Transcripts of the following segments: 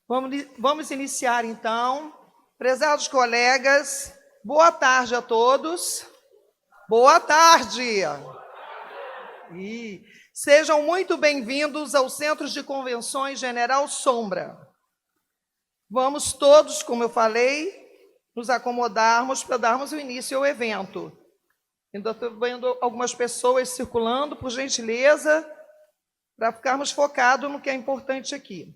Vamos iniciar, então. Prezados colegas, boa tarde a todos. Boa tarde. E sejam muito bem-vindos ao Centro de Convenções General Sombra. Vamos todos, como eu falei, nos acomodarmos para darmos o início ao evento. Ainda estou vendo algumas pessoas circulando, por gentileza, para ficarmos focados no que é importante aqui.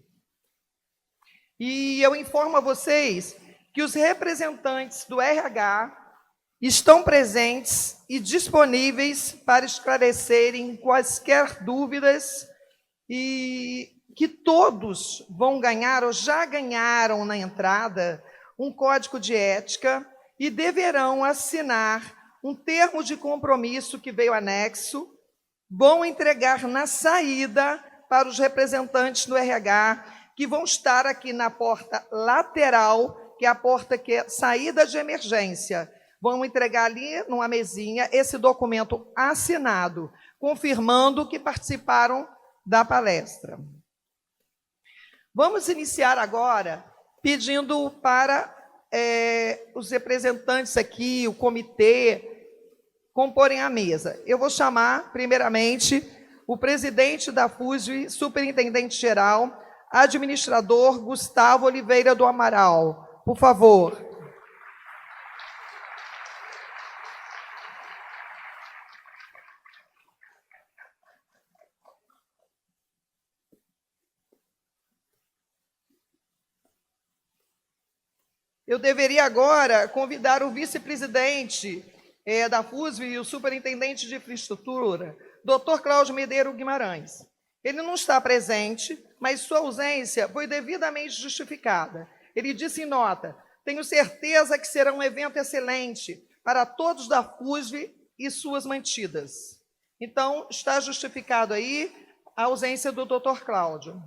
E eu informo a vocês que os representantes do RH estão presentes e disponíveis para esclarecerem quaisquer dúvidas e que todos vão ganhar ou já ganharam na entrada um código de ética e deverão assinar um termo de compromisso que veio anexo, vão entregar na saída para os representantes do RH, que vão estar aqui na porta lateral, que é a porta que é saída de emergência. Vão entregar ali, numa mesinha, esse documento assinado, confirmando que participaram da palestra. Vamos iniciar agora pedindo para os representantes aqui, o comitê, comporem a mesa. Eu vou chamar, primeiramente, o presidente da FUSV, superintendente-geral, administrador Gustavo Oliveira do Amaral. Por favor. Eu deveria agora convidar o vice-presidente da FUSV e o superintendente de infraestrutura, Dr. Cláudio Medeiro Guimarães. Ele não está presente, mas sua ausência foi devidamente justificada. Ele disse em nota: tenho certeza que será um evento excelente para todos da FUSV e suas mantidas. Então, está justificado aí a ausência do Dr. Cláudio.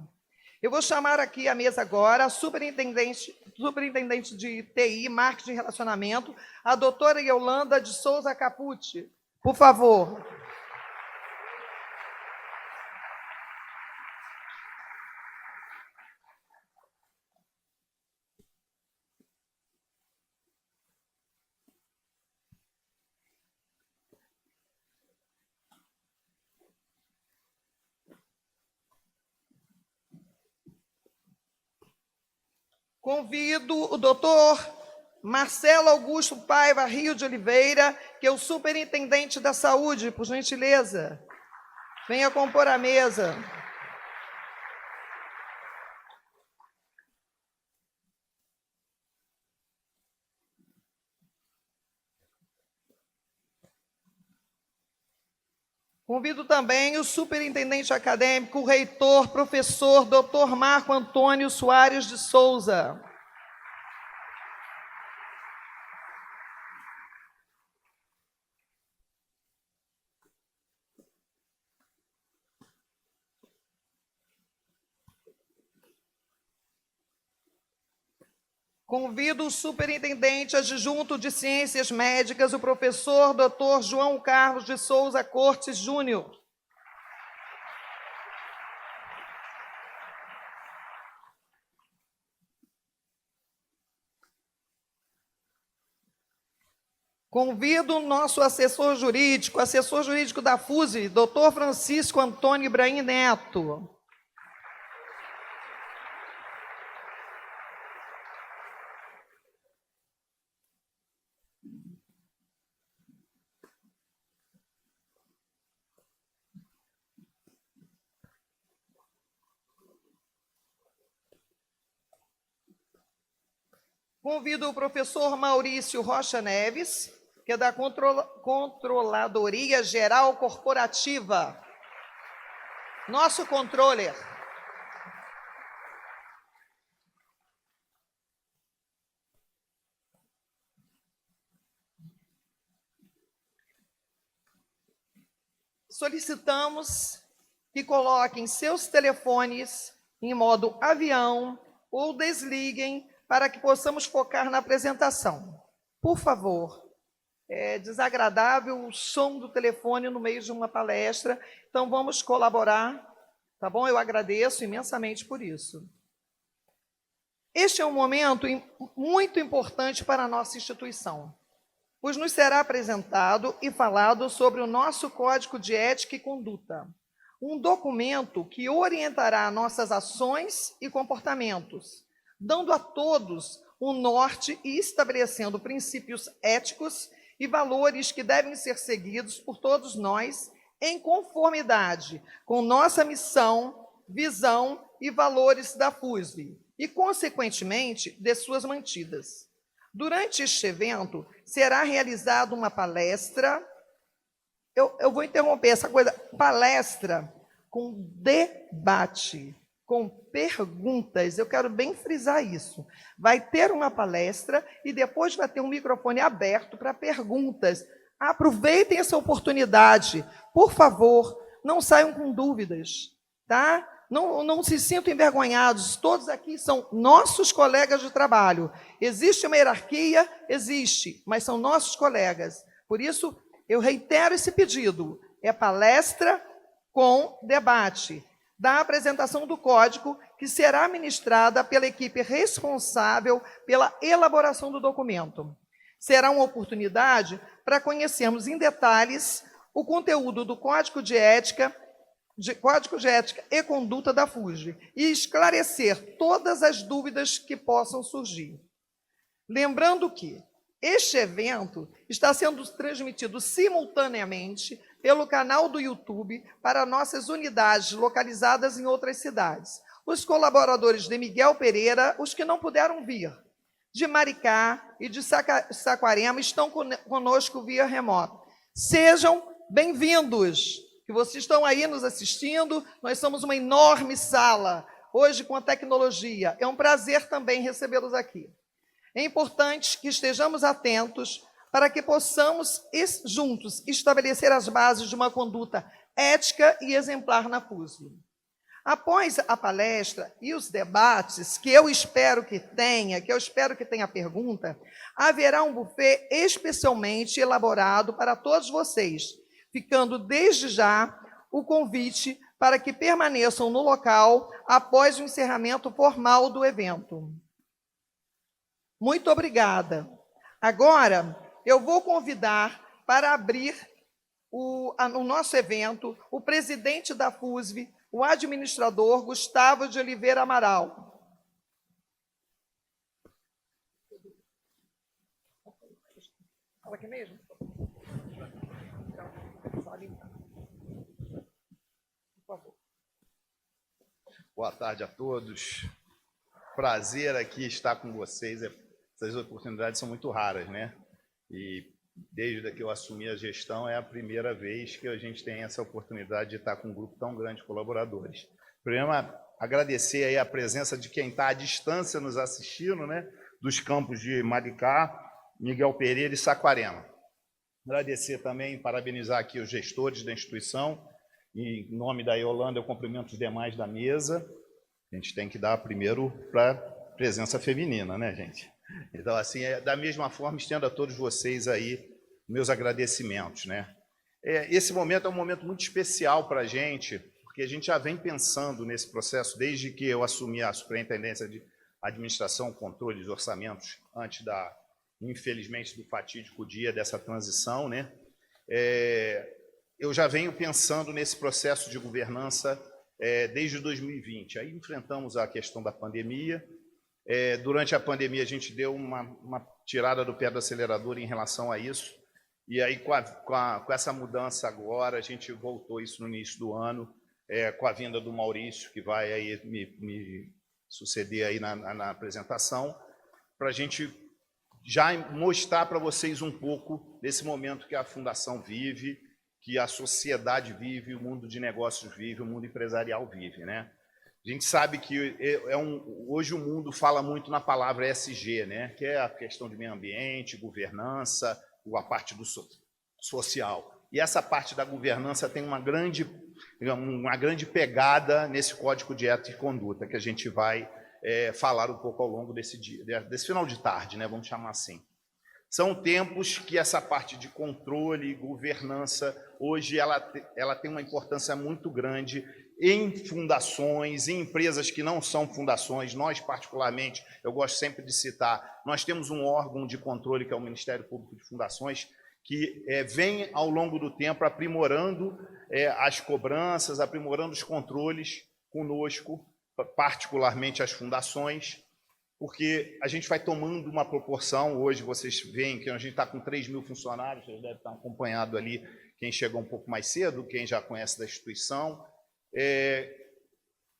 Eu vou chamar aqui à mesa agora a superintendente de TI, Marketing e Relacionamento, a doutora Yolanda de Souza Capucci. Por favor. Convido o doutor Marcelo Augusto Paiva Rio de Oliveira, que é o superintendente da saúde, por gentileza. Venha compor a mesa. Convido também o superintendente acadêmico, o reitor, professor, doutor Marco Antônio Soares de Souza. Convido o superintendente adjunto de Ciências Médicas, o professor Dr. João Carlos de Souza Cortes Júnior. Convido o nosso assessor jurídico da FUSE, Dr. Francisco Antônio Ibrahim Neto. Convido o professor Maurício Rocha Neves, que é da Controladoria Geral Corporativa. Nosso controller. Solicitamos que coloquem seus telefones em modo avião ou desliguem para que possamos focar na apresentação. Por favor. É desagradável o som do telefone no meio de uma palestra, então vamos colaborar, tá bom? Eu agradeço imensamente por isso. Este é um momento muito importante para a nossa instituição, pois nos será apresentado e falado sobre o nosso Código de Ética e Conduta, um documento que orientará nossas ações e comportamentos, dando a todos um norte e estabelecendo princípios éticos e valores que devem ser seguidos por todos nós em conformidade com nossa missão, visão e valores da FUSV e, consequentemente, de suas mantidas. Durante este evento, será realizada uma palestra. Eu vou interromper essa coisa. Palestra com debate, com perguntas. Eu quero bem frisar isso. Vai ter uma palestra e depois vai ter um microfone aberto para perguntas. Aproveitem essa oportunidade. Por favor, não saiam com dúvidas, tá? Não se sintam envergonhados, todos aqui são nossos colegas de trabalho. Existe uma hierarquia? Existe, mas são nossos colegas. Por isso, eu reitero esse pedido. É palestra com debate da apresentação do código, que será ministrada pela equipe responsável pela elaboração do documento. Será uma oportunidade para conhecermos em detalhes o conteúdo do Código de Ética e Conduta da FUSV e esclarecer todas as dúvidas que possam surgir. Lembrando que este evento está sendo transmitido simultaneamente pelo canal do YouTube para nossas unidades localizadas em outras cidades. Os colaboradores de Miguel Pereira, os que não puderam vir, de Maricá e de Saquarema, estão conosco via remoto. Sejam bem-vindos, que vocês estão aí nos assistindo. Nós somos uma enorme sala, hoje com a tecnologia. É um prazer também recebê-los aqui. É importante que estejamos atentos para que possamos, juntos, estabelecer as bases de uma conduta ética e exemplar na FUSV. Após a palestra e os debates, que eu espero que tenha pergunta, haverá um buffet especialmente elaborado para todos vocês, ficando desde já o convite para que permaneçam no local após o encerramento formal do evento. Muito obrigada. Agora, eu vou convidar para abrir o nosso evento o presidente da FUSV, o administrador Gustavo de Oliveira Amaral. Fala aqui mesmo. Por favor. Boa tarde a todos. Prazer aqui estar com vocês. Essas oportunidades são muito raras, né? E desde que eu assumi a gestão, é a primeira vez que a gente tem essa oportunidade de estar com um grupo tão grande de colaboradores. Primeiro, agradecer aí a presença de quem está à distância nos assistindo, né? Dos campos de Maricá, Miguel Pereira e Saquarema. Agradecer também, parabenizar aqui os gestores da instituição. Em nome da Yolanda, eu cumprimento os demais da mesa. A gente tem que dar primeiro para a presença feminina, né, gente? Então, assim, da mesma forma, estendo a todos vocês aí meus agradecimentos, né? Esse momento é um momento muito especial para a gente, porque a gente já vem pensando nesse processo desde que eu assumi a Superintendência de Administração, Controle de Orçamentos, antes infelizmente, do fatídico dia dessa transição, né? Eu já venho pensando nesse processo de governança desde 2020. Aí enfrentamos a questão da pandemia. Durante a pandemia, a gente deu uma tirada do pé do acelerador em relação a isso, e aí com essa mudança agora, a gente voltou isso no início do ano, com a vinda do Maurício, que vai aí me suceder aí na apresentação, para a gente já mostrar para vocês um pouco desse momento que a Fundação vive, que a sociedade vive, o mundo de negócios vive, o mundo empresarial vive, né? A gente sabe que hoje o mundo fala muito na palavra ESG, né? Que é a questão de meio ambiente, governança, a parte do social. E essa parte da governança tem uma grande pegada nesse Código de Ética e Conduta, que a gente vai falar um pouco ao longo desse final de tarde, né? Vamos chamar assim. São tempos que essa parte de controle e governança, hoje, ela tem uma importância muito grande em fundações, em empresas que não são fundações. Nós, particularmente, eu gosto sempre de citar, nós temos um órgão de controle, que é o Ministério Público de Fundações, que vem, ao longo do tempo, aprimorando as cobranças, aprimorando os controles conosco, particularmente as fundações, porque a gente vai tomando uma proporção. Hoje vocês veem que a gente está com 3 mil funcionários, vocês devem estar acompanhando ali quem chegou um pouco mais cedo, quem já conhece da instituição,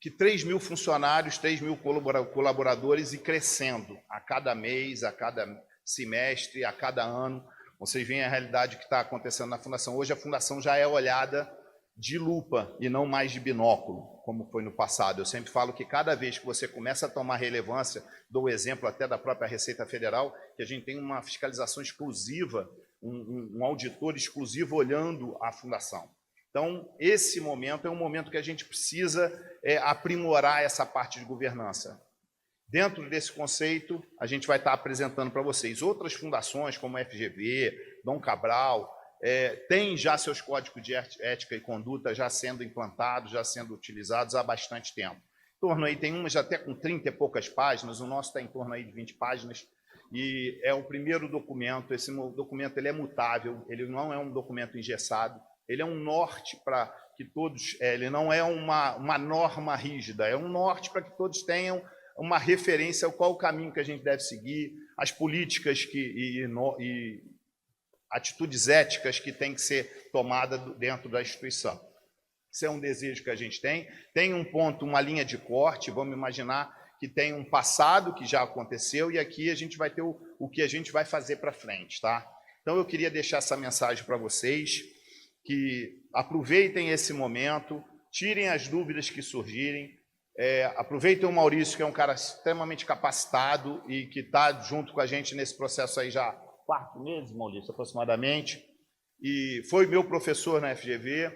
que 3 mil funcionários, 3 mil colaboradores e crescendo a cada mês, a cada semestre, a cada ano. Vocês veem a realidade que está acontecendo na Fundação. Hoje a Fundação já é olhada de lupa e não mais de binóculo, como foi no passado. Eu sempre falo que cada vez que você começa a tomar relevância, dou o exemplo até da própria Receita Federal, que a gente tem uma fiscalização exclusiva, um auditor exclusivo olhando a Fundação. Então, esse momento é um momento que a gente precisa aprimorar essa parte de governança. Dentro desse conceito, a gente vai estar apresentando para vocês outras fundações, como a FGV, Dom Cabral, tem já seus códigos de ética e conduta já sendo implantados, já sendo utilizados há bastante tempo. Em torno aí, tem umas já até com 30 e poucas páginas, o nosso está em torno aí de 20 páginas, e é o primeiro documento. Esse documento ele é mutável, ele não é um documento engessado, ele é um norte para que todos, ele não é uma norma rígida, é um norte para que todos tenham uma referência ao qual o caminho que a gente deve seguir, as políticas e atitudes éticas que têm que ser tomadas dentro da instituição. Isso é um desejo que a gente tem. Tem um ponto, uma linha de corte, vamos imaginar que tem um passado que já aconteceu e aqui a gente vai ter o que a gente vai fazer para frente, tá? Então eu queria deixar essa mensagem para vocês, que aproveitem esse momento, tirem as dúvidas que surgirem, aproveitem o Maurício, que é um cara extremamente capacitado e que está junto com a gente nesse processo aí já 4 meses, Maurício, aproximadamente, e foi meu professor na FGV.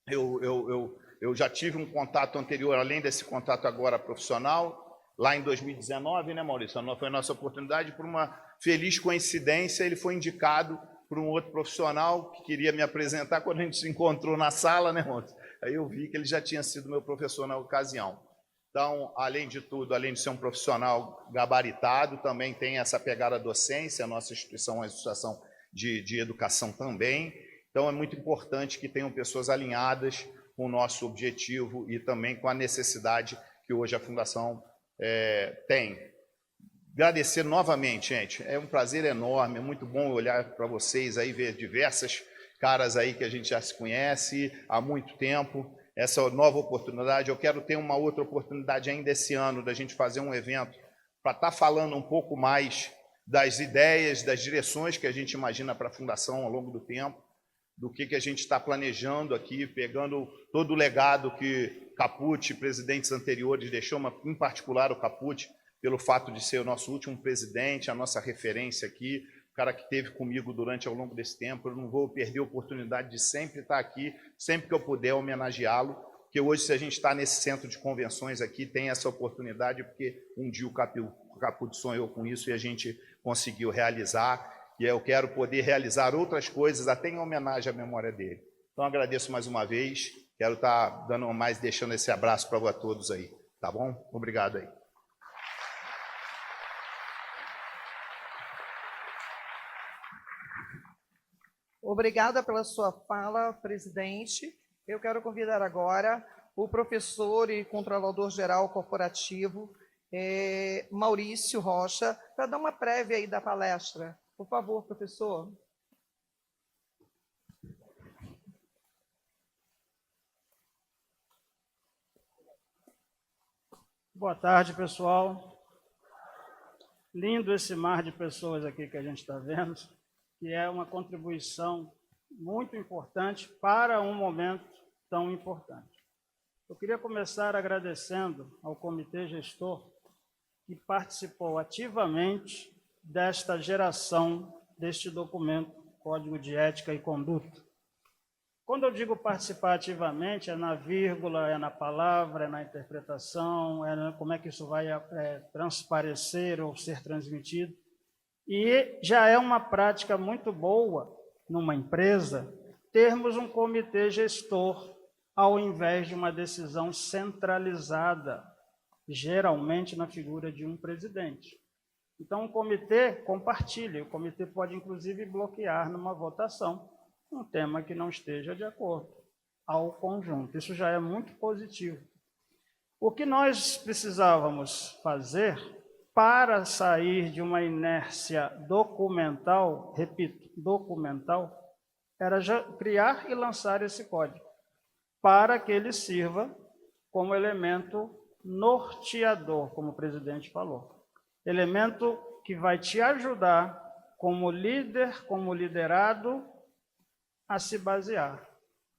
Eu já tive um contato anterior, além desse contato agora profissional, lá em 2019, né, Maurício? Foi a nossa oportunidade, por uma feliz coincidência, ele foi indicado por um outro profissional que queria me apresentar. Quando a gente se encontrou na sala, né, Maurício? Aí eu vi que ele já tinha sido meu professor na ocasião. Então, além de tudo, além de ser um profissional gabaritado, também tem essa pegada docência. A nossa instituição é uma instituição de educação também. Então, é muito importante que tenham pessoas alinhadas com o nosso objetivo e também com a necessidade que hoje a Fundação tem. Agradecer novamente, gente. É um prazer enorme, é muito bom olhar para vocês aí, ver diversas caras aí que a gente já se conhece há muito tempo. Essa nova oportunidade, eu quero ter uma outra oportunidade ainda esse ano, da gente fazer um evento para estar falando um pouco mais das ideias, das direções que a gente imagina para a Fundação ao longo do tempo, do que a gente está planejando aqui, pegando todo o legado que Capucci, presidentes anteriores, deixou, em particular o Capucci, pelo fato de ser o nosso último presidente, a nossa referência aqui, o cara que esteve comigo durante ao longo desse tempo. Eu não vou perder a oportunidade de sempre estar aqui, sempre que eu puder homenageá-lo, porque hoje, se a gente está nesse centro de convenções aqui, tem essa oportunidade, porque um dia o Capucci sonhou com isso e a gente conseguiu realizar, e eu quero poder realizar outras coisas, até em homenagem à memória dele. Então, agradeço mais uma vez, quero estar deixando esse abraço para todos aí, tá bom? Obrigado aí. Obrigada pela sua fala, presidente. Eu quero convidar agora o professor e controlador-geral corporativo, Maurício Rocha, para dar uma prévia aí da palestra. Por favor, professor. Boa tarde, pessoal. Lindo esse mar de pessoas aqui que a gente está vendo, que é uma contribuição muito importante para um momento tão importante. Eu queria começar agradecendo ao comitê gestor que participou ativamente desta geração deste documento, Código de Ética e Conduta. Quando eu digo participar ativamente, é na vírgula, é na palavra, é na interpretação, como é que isso vai transparecer ou ser transmitido. E já é uma prática muito boa numa empresa termos um comitê gestor ao invés de uma decisão centralizada, geralmente na figura de um presidente. Então, o comitê compartilha, o comitê pode, inclusive, bloquear numa votação um tema que não esteja de acordo ao conjunto. Isso já é muito positivo. O que nós precisávamos fazer para sair de uma inércia documental, repito, documental, era já criar e lançar esse código, para que ele sirva como elemento norteador, como o presidente falou. Elemento que vai te ajudar, como líder, como liderado, a se basear.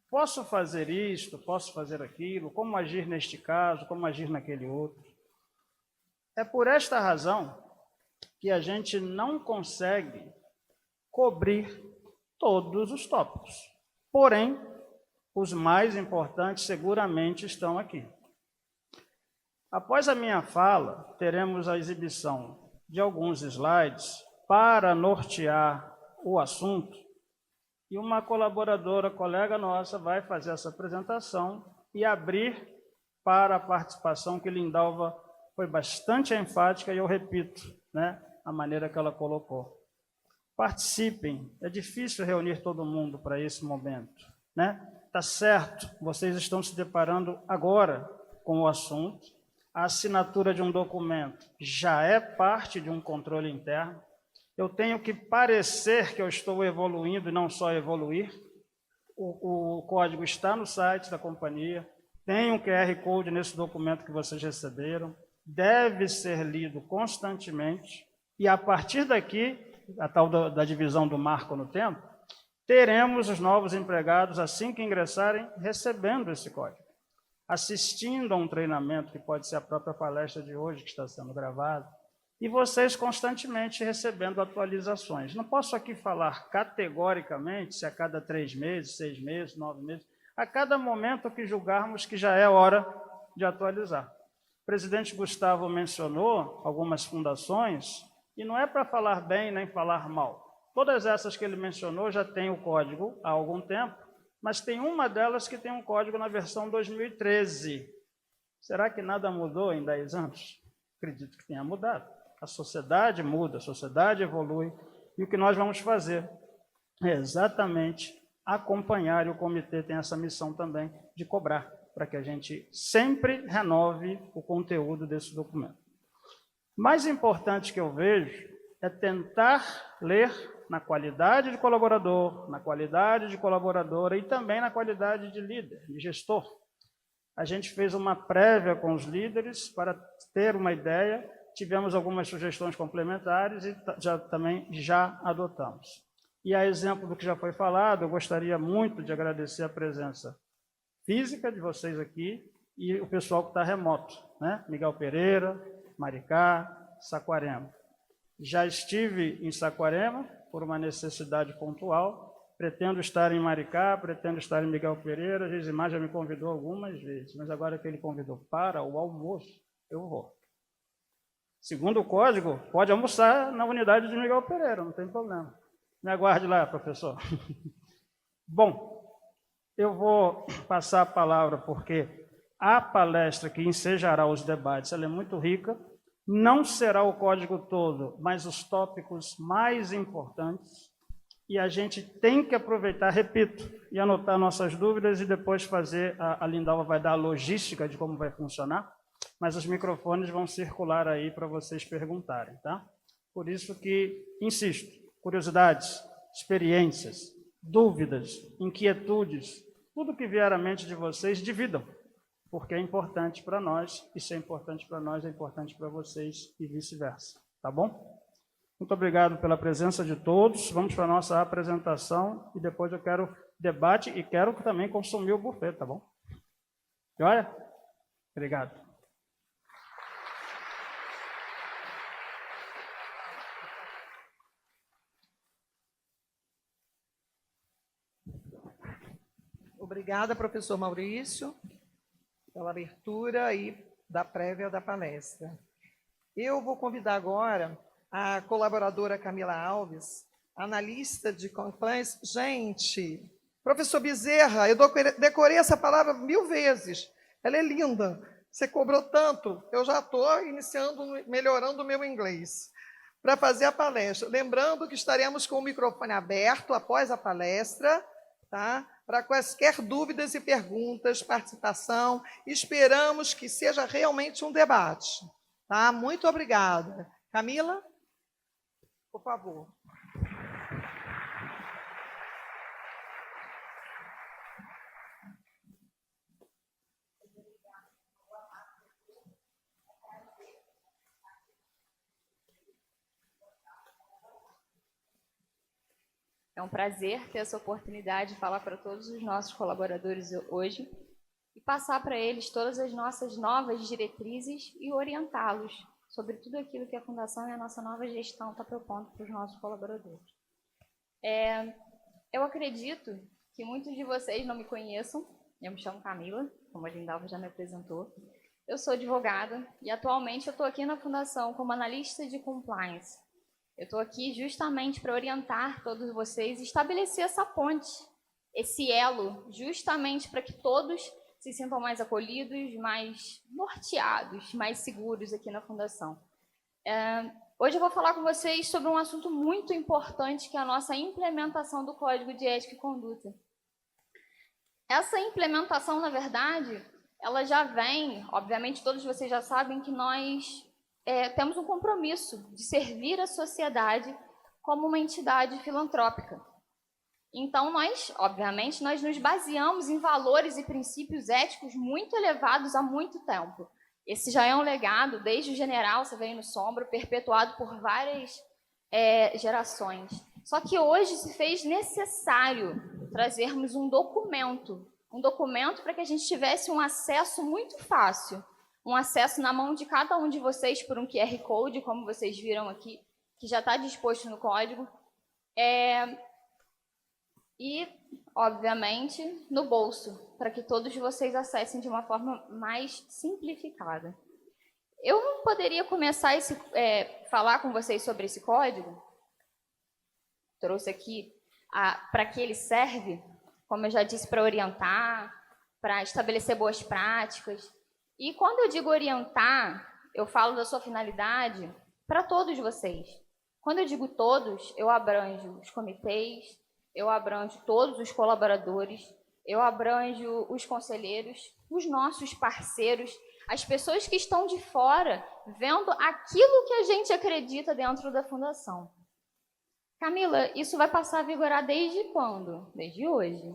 Posso fazer isto, posso fazer aquilo, como agir neste caso, como agir naquele outro. É por esta razão que a gente não consegue cobrir todos os tópicos. Porém, os mais importantes seguramente estão aqui. Após a minha fala, teremos a exibição de alguns slides para nortear o assunto e uma colaboradora, colega nossa, vai fazer essa apresentação e abrir para a participação, que Lindalva foi bastante enfática e eu repito, né, a maneira que ela colocou. Participem, é difícil reunir todo mundo para esse momento, né? Tá certo, vocês estão se deparando agora com o assunto, a assinatura de um documento já é parte de um controle interno, eu tenho que parecer que eu estou evoluindo e não só evoluir, o código está no site da companhia, tem um QR Code nesse documento que vocês receberam, deve ser lido constantemente, e a partir daqui, a tal da divisão do marco no tempo, teremos os novos empregados, assim que ingressarem, recebendo esse código, assistindo a um treinamento, que pode ser a própria palestra de hoje, que está sendo gravada, e vocês constantemente recebendo atualizações. Não posso aqui falar categoricamente se a cada 3 meses, 6 meses, 9 meses, a cada momento que julgarmos que já é hora de atualizar. O presidente Gustavo mencionou algumas fundações, e não é para falar bem nem falar mal. Todas essas que ele mencionou já têm o código há algum tempo, mas tem uma delas que tem um código na versão 2013. Será que nada mudou em 10 anos? Acredito que tenha mudado. A sociedade muda, a sociedade evolui, e o que nós vamos fazer é exatamente acompanhar, e o comitê tem essa missão também de cobrar, para que a gente sempre renove o conteúdo desse documento. Mais importante que eu vejo é tentar ler na qualidade de colaborador, na qualidade de colaboradora e também na qualidade de líder, de gestor. A gente fez uma prévia com os líderes para ter uma ideia, tivemos algumas sugestões complementares e também já adotamos. E a exemplo do que já foi falado, eu gostaria muito de agradecer a presença física de vocês aqui e o pessoal que está remoto, né? Miguel Pereira, Maricá, Saquarema. Já estive em Saquarema por uma necessidade pontual, pretendo estar em Maricá, pretendo estar em Miguel Pereira, Gesimar já me convidou algumas vezes, mas agora que ele convidou para o almoço, eu vou. Segundo o código, pode almoçar na unidade de Miguel Pereira, não tem problema. Me aguarde lá, professor. Bom, eu vou passar a palavra porque a palestra que ensejará os debates, ela é muito rica, não será o código todo, mas os tópicos mais importantes, e a gente tem que aproveitar, repito, e anotar nossas dúvidas e depois fazer, a Lindalva vai dar a logística de como vai funcionar, mas os microfones vão circular aí para vocês perguntarem, tá? Por isso que, insisto, curiosidades, experiências, dúvidas, inquietudes, tudo que vier à mente de vocês, dividam, porque é importante para nós, e se é importante para nós, é importante para vocês e vice-versa, tá bom? Muito obrigado pela presença de todos, vamos para a nossa apresentação e depois eu quero debate e quero também consumir o buffet, tá bom? Joia? Obrigado. Obrigada, professor Maurício, pela abertura e da prévia da palestra. Eu vou convidar agora a colaboradora Camila Alves, analista de compliance. Gente, Professor Bezerra, eu decorei essa palavra 1000 vezes. Ela é linda. Você cobrou tanto, eu já estou melhorando o meu inglês para fazer a palestra. Lembrando que estaremos com o microfone aberto após a palestra, tá? Para quaisquer dúvidas e perguntas, participação. Esperamos que seja realmente um debate. Tá? Muito obrigada. Camila, por favor. É um prazer ter essa oportunidade de falar para todos os nossos colaboradores hoje e passar para eles todas as nossas novas diretrizes e orientá-los sobre tudo aquilo que a Fundação e a nossa nova gestão está propondo para os nossos colaboradores. Eu acredito que muitos de vocês não me conheçam. Eu me chamo Camila, como a Lindalva já me apresentou. Eu sou advogada e atualmente eu estou aqui na Fundação como analista de compliance. Eu estou aqui justamente para orientar todos vocês e estabelecer essa ponte, esse elo, justamente para que todos se sintam mais acolhidos, mais norteados, mais seguros aqui na Fundação. Hoje eu vou falar com vocês sobre um assunto muito importante, que é a nossa implementação do Código de Ética e Conduta. Essa implementação, na verdade, ela já vem, obviamente todos vocês já sabem que nós temos um compromisso de servir a sociedade como uma entidade filantrópica. Então, obviamente, nós nos baseamos em valores e princípios éticos muito elevados há muito tempo. Esse já é um legado, desde o general Severino Sombra, perpetuado por várias gerações. Só que hoje se fez necessário trazermos um documento para que a gente tivesse um acesso muito fácil, um acesso na mão de cada um de vocês por um QR Code, como vocês viram aqui, que já está disposto no código, e, obviamente, no bolso, para que todos vocês acessem de uma forma mais simplificada. Eu não poderia começar falar com vocês sobre esse código. Trouxe aqui para que ele serve, como eu já disse, para orientar, para estabelecer boas práticas. E quando eu digo orientar, eu falo da sua finalidade para todos vocês. Quando eu digo todos, eu abranjo os comitês, eu abranjo todos os colaboradores, eu abranjo os conselheiros, os nossos parceiros, as pessoas que estão de fora vendo aquilo que a gente acredita dentro da Fundação. Camila, isso vai passar a vigorar desde quando? Desde hoje.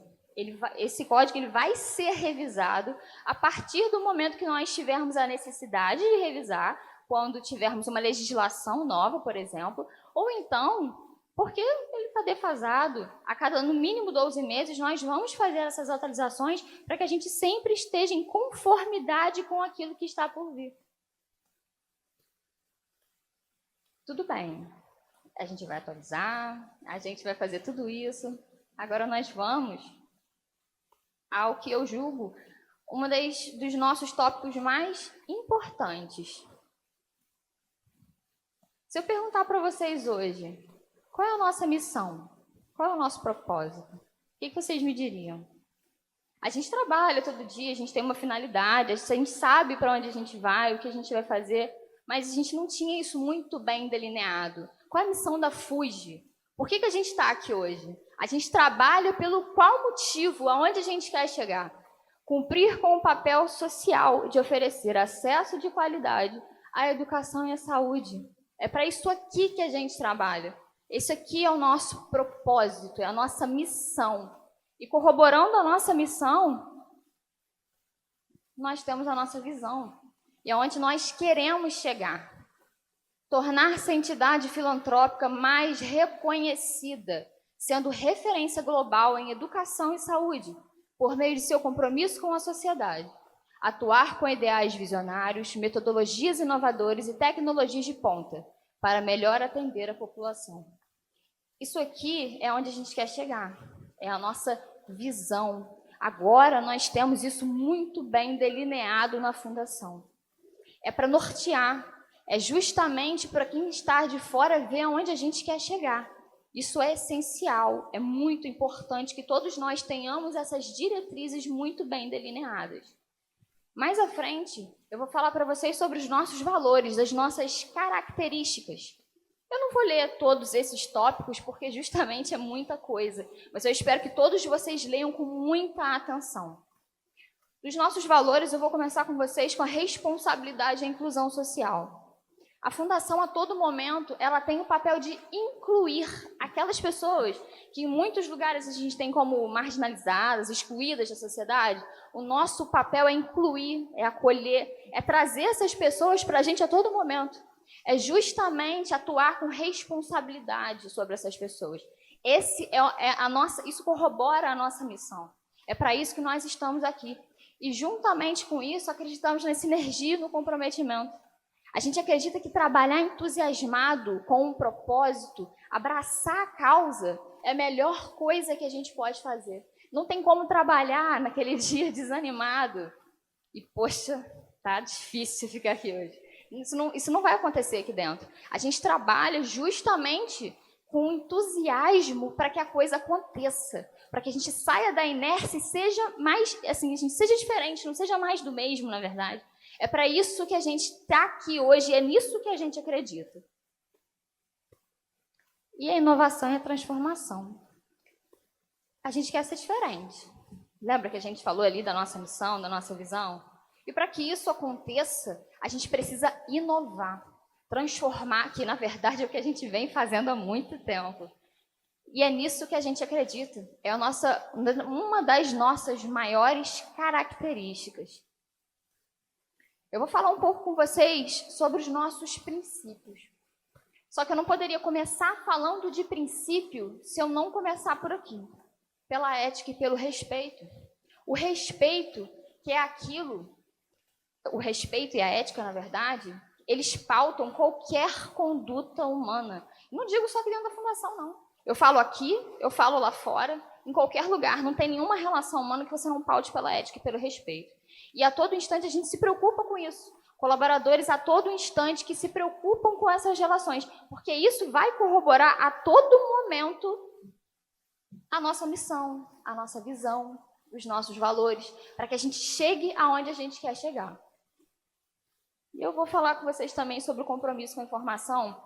Esse código vai ser revisado a partir do momento que nós tivermos a necessidade de revisar, quando tivermos uma legislação nova, por exemplo, ou então, porque ele está defasado, no mínimo 12 meses, nós vamos fazer essas atualizações para que a gente sempre esteja em conformidade com aquilo que está por vir. Tudo bem, a gente vai atualizar, a gente vai fazer tudo isso. Agora nós vamos ao que eu julgo dos nossos tópicos mais importantes. Se eu perguntar para vocês hoje, qual é a nossa missão? Qual é o nosso propósito? O que vocês me diriam? A gente trabalha todo dia, a gente tem uma finalidade, a gente sabe para onde a gente vai, o que a gente vai fazer, mas a gente não tinha isso muito bem delineado. Qual é a missão da FUJI? Por que a gente está aqui hoje? A gente trabalha pelo qual motivo, aonde a gente quer chegar? Cumprir com o papel social de oferecer acesso de qualidade à educação e à saúde. É para isso aqui que a gente trabalha. Esse aqui é o nosso propósito, é a nossa missão. E corroborando a nossa missão, nós temos a nossa visão. E é onde nós queremos chegar. Tornar-se a entidade filantrópica mais reconhecida, sendo referência global em educação e saúde, por meio de seu compromisso com a sociedade. Atuar com ideais visionários, metodologias inovadoras e tecnologias de ponta, para melhor atender a população. Isso aqui é onde a gente quer chegar, é a nossa visão. Agora nós temos isso muito bem delineado na Fundação. É para nortear, é justamente para quem está de fora ver aonde a gente quer chegar. Isso é essencial, é muito importante que todos nós tenhamos essas diretrizes muito bem delineadas. Mais à frente, eu vou falar para vocês sobre os nossos valores, as nossas características. Eu não vou ler todos esses tópicos, porque justamente é muita coisa, mas eu espero que todos vocês leiam com muita atenção. Dos nossos valores, eu vou começar com vocês com a responsabilidade e a inclusão social. A Fundação, a todo momento, ela tem o papel de incluir aquelas pessoas que em muitos lugares a gente tem como marginalizadas, excluídas da sociedade. O nosso papel é incluir, é acolher, é trazer essas pessoas para a gente a todo momento. É justamente atuar com responsabilidade sobre essas pessoas. Isso corrobora a nossa missão. É para isso que nós estamos aqui. E, juntamente com isso, acreditamos na sinergia e no comprometimento. A gente acredita que trabalhar entusiasmado, com um propósito, abraçar a causa, é a melhor coisa que a gente pode fazer. Não tem como trabalhar naquele dia desanimado. E, poxa, tá difícil ficar aqui hoje. Isso não vai acontecer aqui dentro. A gente trabalha justamente com entusiasmo para que a coisa aconteça, para que a gente saia da inércia e seja mais, assim, a gente seja diferente, não seja mais do mesmo, na verdade. É para isso que a gente está aqui hoje, é nisso que a gente acredita. E a inovação e a transformação. A gente quer ser diferente. Lembra que a gente falou ali da nossa missão, da nossa visão? E para que isso aconteça, a gente precisa inovar, transformar, que na verdade é o que a gente vem fazendo há muito tempo. E é nisso que a gente acredita. É uma das nossas maiores características. Eu vou falar um pouco com vocês sobre os nossos princípios. Só que eu não poderia começar falando de princípio se eu não começar por aqui, pela ética e pelo respeito. O respeito, que é aquilo, o respeito e a ética, na verdade, eles pautam qualquer conduta humana. Não digo só aqui dentro da Fundação, não. Eu falo aqui, eu falo lá fora, em qualquer lugar. Não tem nenhuma relação humana que você não paute pela ética e pelo respeito. E a todo instante a gente se preocupa com isso. Colaboradores a todo instante que se preocupam com essas relações, porque isso vai corroborar a todo momento a nossa missão, a nossa visão, os nossos valores, para que a gente chegue aonde a gente quer chegar. E eu vou falar com vocês também sobre o compromisso com a informação,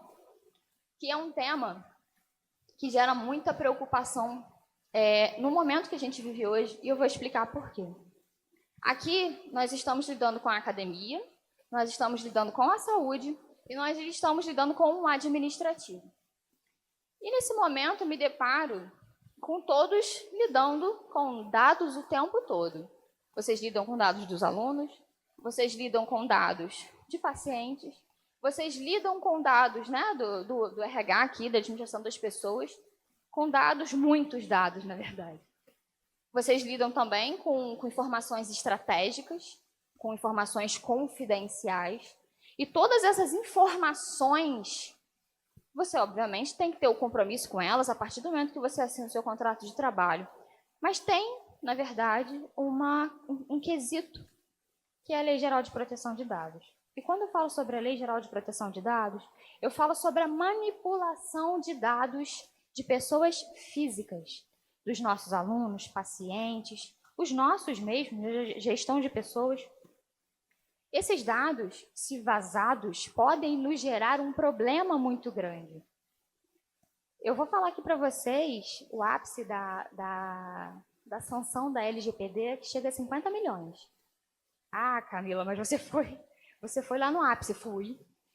que é um tema que gera muita preocupação no momento que a gente vive hoje, e eu vou explicar por quê. Aqui, nós estamos lidando com a academia, nós estamos lidando com a saúde e nós estamos lidando com o administrativo. E, nesse momento, eu me deparo com todos lidando com dados o tempo todo. Vocês lidam com dados dos alunos, vocês lidam com dados de pacientes, vocês lidam com dados, né, do RH aqui, da administração das pessoas, com dados, muitos dados, na verdade. Vocês lidam também com informações estratégicas, com informações confidenciais. E todas essas informações, você, obviamente, tem que ter o compromisso com elas a partir do momento que você assina o seu contrato de trabalho. Mas tem, na verdade, um quesito, que é a Lei Geral de Proteção de Dados. E quando eu falo sobre a Lei Geral de Proteção de Dados, eu falo sobre a manipulação de dados de pessoas físicas, dos nossos alunos, pacientes, os nossos mesmos, gestão de pessoas. Esses dados, se vazados, podem nos gerar um problema muito grande. Eu vou falar aqui para vocês o ápice da sanção da LGPD, que chega a 50 milhões. Ah, Camila, mas você foi lá no ápice.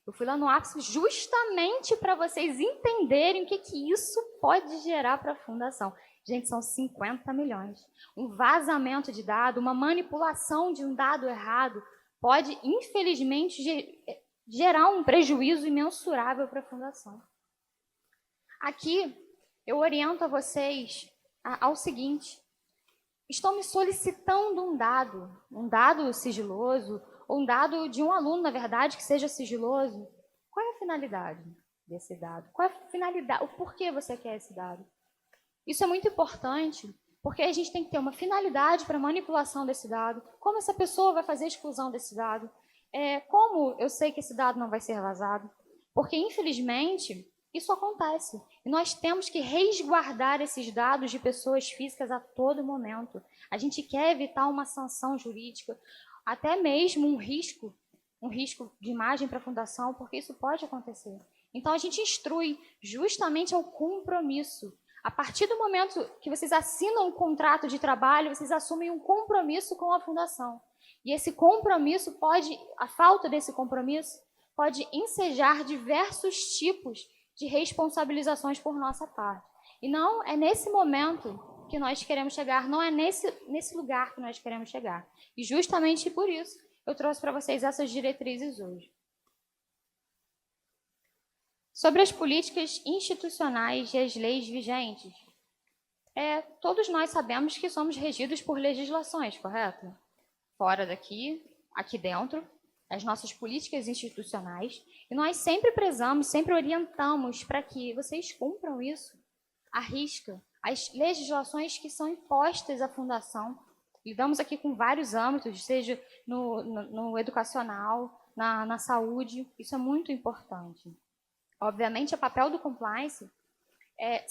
Eu fui lá no ápice justamente para vocês entenderem o que isso pode gerar para a Fundação. Gente, são 50 milhões. Um vazamento de dado, uma manipulação de um dado errado, pode, infelizmente, gerar um prejuízo imensurável para a Fundação. Aqui, eu oriento a vocês ao seguinte: estão me solicitando um dado sigiloso, ou um dado de um aluno, na verdade, que seja sigiloso. Qual é a finalidade desse dado? Qual é a finalidade? O porquê você quer esse dado? Isso é muito importante, porque a gente tem que ter uma finalidade para a manipulação desse dado, como essa pessoa vai fazer a exclusão desse dado, como eu sei que esse dado não vai ser vazado. Porque, infelizmente, Isso acontece. E nós temos que resguardar esses dados de pessoas físicas a todo momento. A gente quer evitar uma sanção jurídica, até mesmo um risco de imagem para a fundação, porque isso pode acontecer. Então, a gente instrui justamente ao compromisso. A partir do momento que vocês assinam um contrato de trabalho, vocês assumem um compromisso com a fundação. E esse compromisso a falta desse compromisso, pode ensejar diversos tipos de responsabilizações por nossa parte. E não é nesse momento que nós queremos chegar, não é nesse lugar que nós queremos chegar. E justamente por isso, eu trouxe para vocês essas diretrizes hoje. Sobre as políticas institucionais e as leis vigentes, todos nós sabemos que somos regidos por legislações, correto? Fora daqui, aqui dentro, as nossas políticas institucionais, e nós sempre prezamos, sempre orientamos para que vocês cumpram isso à risca, as legislações que são impostas à fundação. Lidamos aqui com vários âmbitos, seja no educacional, na saúde, isso é muito importante. Obviamente, o papel do compliance é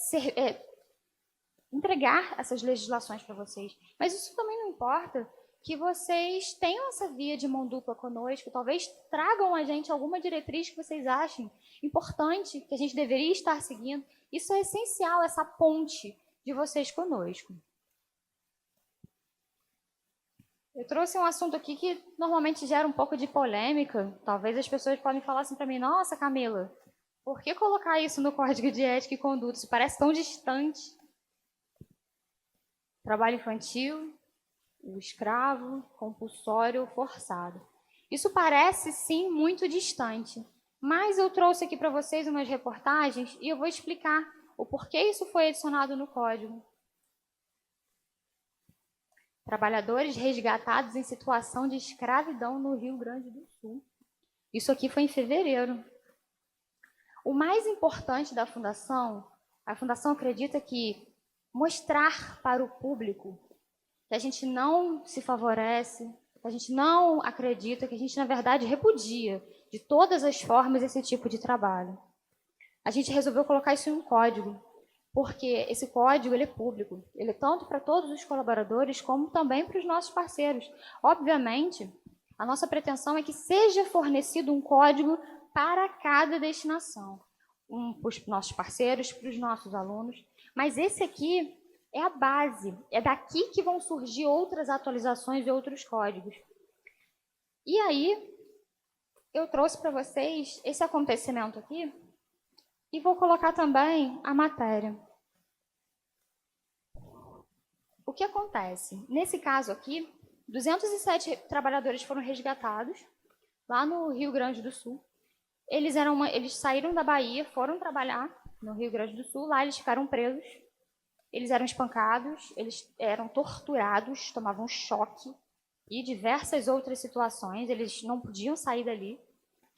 entregar essas legislações para vocês, mas isso também não importa que vocês tenham essa via de mão dupla conosco, talvez tragam a gente alguma diretriz que vocês achem importante, que a gente deveria estar seguindo. Isso é essencial, essa ponte de vocês conosco. Eu trouxe um assunto aqui que normalmente gera um pouco de polêmica. Talvez as pessoas podem falar assim para mim, nossa, Camila, por que colocar isso no Código de Ética e Conduta? Isso parece tão distante. Trabalho infantil, o escravo, compulsório, forçado. Isso parece, sim, muito distante, mas eu trouxe aqui para vocês umas reportagens e eu vou explicar o porquê isso foi adicionado no Código. Trabalhadores resgatados em situação de escravidão no Rio Grande do Sul. Isso aqui foi em fevereiro. O mais importante da Fundação, a Fundação acredita que mostrar para o público que a gente não se favorece, que a gente não acredita, que a gente, na verdade, repudia de todas as formas esse tipo de trabalho. A gente resolveu colocar isso em um código, porque esse código ele é público, ele é tanto para todos os colaboradores como também para os nossos parceiros. Obviamente, a nossa pretensão é que seja fornecido um código para cada destinação, para os nossos parceiros, para os nossos alunos, mas esse aqui é a base, é daqui que vão surgir outras atualizações e outros códigos. E aí, eu trouxe para vocês esse acontecimento aqui e vou colocar também a matéria. O que acontece? Nesse caso aqui, 207 trabalhadores foram resgatados lá no Rio Grande do Sul. Eles saíram da Bahia, foram trabalhar no Rio Grande do Sul, lá eles ficaram presos. Eles eram espancados, eles eram torturados, tomavam choque e diversas outras situações. Eles não podiam sair dali.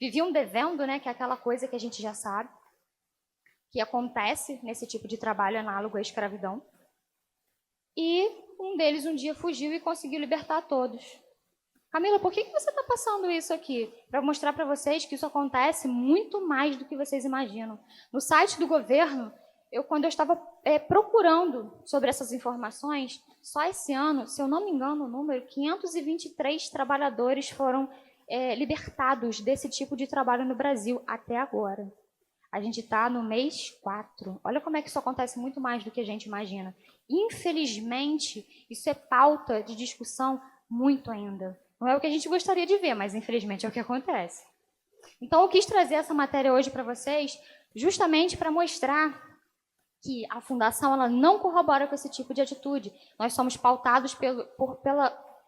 Viviam devendo, né, que é aquela coisa que a gente já sabe, que acontece nesse tipo de trabalho análogo à escravidão. E um deles um dia fugiu e conseguiu libertar todos. Camila, por que você está passando isso aqui? Para mostrar para vocês que isso acontece muito mais do que vocês imaginam. No site do governo, quando eu estava procurando sobre essas informações, só esse ano, se eu não me engano o número, 523 trabalhadores foram libertados desse tipo de trabalho no Brasil até agora. A gente está no mês 4. Olha como é que isso acontece muito mais do que a gente imagina. Infelizmente, isso é pauta de discussão muito ainda. Não é o que a gente gostaria de ver, mas infelizmente é o que acontece. Então, eu quis trazer essa matéria hoje para vocês, justamente para mostrar que a Fundação ela não corrobora com esse tipo de atitude. Nós somos pautados pela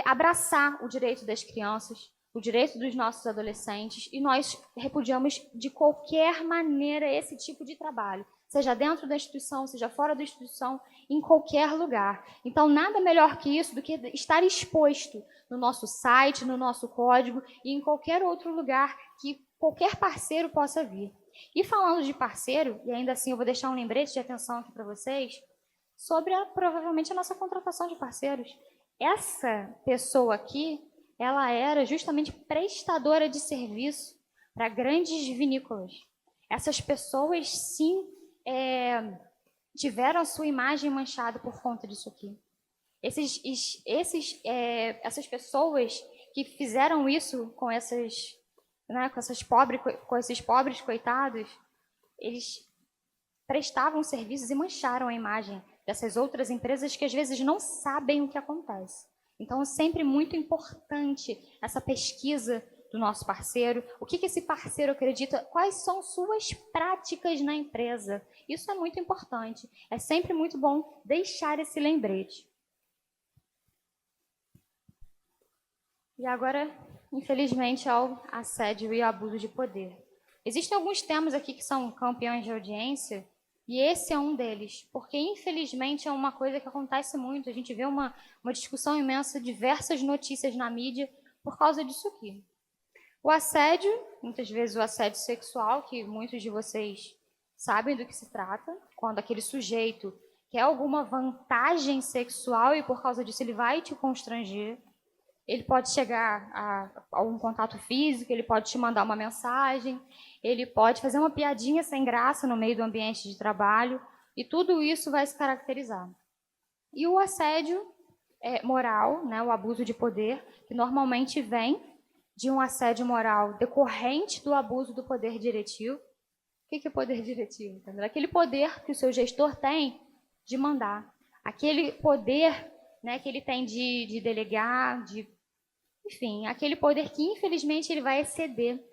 abraçar o direito das crianças, o direito dos nossos adolescentes, e nós repudiamos de qualquer maneira esse tipo de trabalho, seja dentro da instituição, seja fora da instituição, em qualquer lugar. Então, nada melhor que isso do que estar exposto no nosso site, no nosso código e em qualquer outro lugar que qualquer parceiro possa vir. E falando de parceiro, e ainda assim eu vou deixar um lembrete de atenção aqui para vocês, sobre provavelmente a nossa contratação de parceiros. Essa pessoa aqui, ela era justamente prestadora de serviço para grandes vinícolas. Essas pessoas, sim, tiveram a sua imagem manchada por conta disso aqui. Essas pessoas que fizeram isso com esses pobres coitados, eles prestavam serviços e mancharam a imagem dessas outras empresas que às vezes não sabem o que acontece. Então, é sempre muito importante essa pesquisa do nosso parceiro, o que esse parceiro acredita, quais são suas práticas na empresa. Isso é muito importante. É sempre muito bom deixar esse lembrete. E agora, infelizmente, ao assédio e abuso de poder. Existem alguns temas aqui que são campeões de audiência, e esse é um deles, porque infelizmente é uma coisa que acontece muito. A gente vê uma discussão imensa, diversas notícias na mídia por causa disso aqui. O assédio, muitas vezes o assédio sexual, que muitos de vocês sabem do que se trata, quando aquele sujeito quer alguma vantagem sexual e por causa disso ele vai te constranger. Ele pode chegar a um contato físico, ele pode te mandar uma mensagem, ele pode fazer uma piadinha sem graça no meio do ambiente de trabalho, e tudo isso vai se caracterizar. E o assédio moral, né, o abuso de poder, que normalmente vem de um assédio moral decorrente do abuso do poder diretivo. O que é poder diretivo? Entendeu? Aquele poder que o seu gestor tem de mandar, aquele poder, né, que ele tem de delegar, enfim, aquele poder que infelizmente ele vai exceder.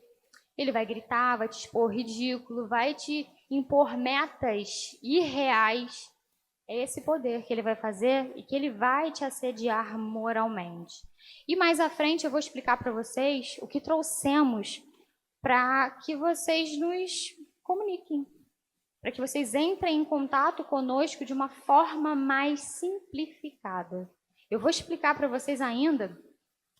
Ele vai gritar, vai te expor ridículo, vai te impor metas irreais. É esse poder que ele vai fazer e que ele vai te assediar moralmente. E mais à frente eu vou explicar para vocês o que trouxemos para que vocês nos comuniquem, para que vocês entrem em contato conosco de uma forma mais simplificada. Eu vou explicar para vocês ainda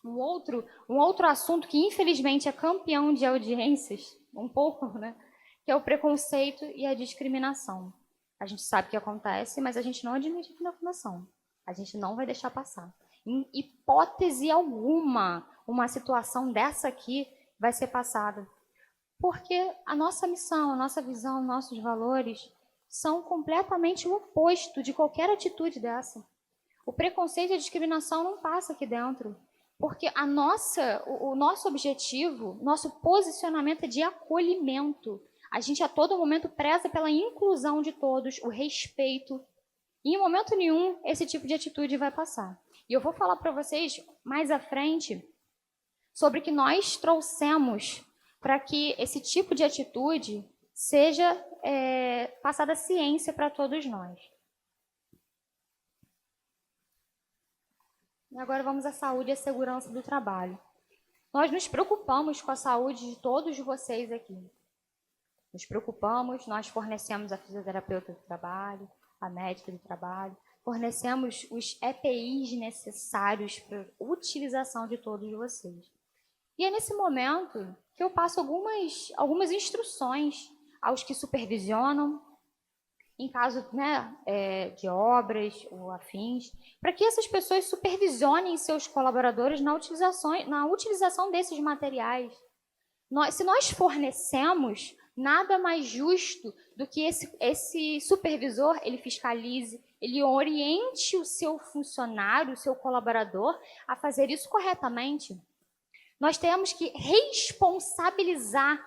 um outro assunto que infelizmente é campeão de audiências, um pouco, né? Que é o preconceito e a discriminação. A gente sabe que acontece, mas a gente não admite aqui na fundação. A gente não vai deixar passar. Em hipótese alguma, uma situação dessa aqui vai ser passada. Porque a nossa missão, a nossa visão, nossos valores são completamente o oposto de qualquer atitude dessa. O preconceito e a discriminação não passa aqui dentro. Porque o nosso objetivo, nosso posicionamento é de acolhimento. A gente a todo momento preza pela inclusão de todos, o respeito. E em momento nenhum esse tipo de atitude vai passar. E eu vou falar para vocês mais à frente sobre o que nós trouxemos para que esse tipo de atitude seja passada ciência para todos nós. E agora vamos à saúde e à segurança do trabalho. Nós nos preocupamos com a saúde de todos vocês aqui. Nos preocupamos, nós fornecemos a fisioterapeuta do trabalho, a médica do trabalho, fornecemos os EPIs necessários para a utilização de todos vocês. E é nesse momento que eu passo algumas instruções aos que supervisionam, em caso, né, de obras ou afins, para que essas pessoas supervisionem seus colaboradores na utilização desses materiais. Se nós fornecemos, nada mais justo do que esse supervisor ele fiscalize, ele oriente o seu funcionário, o seu colaborador a fazer isso corretamente. Nós temos que responsabilizar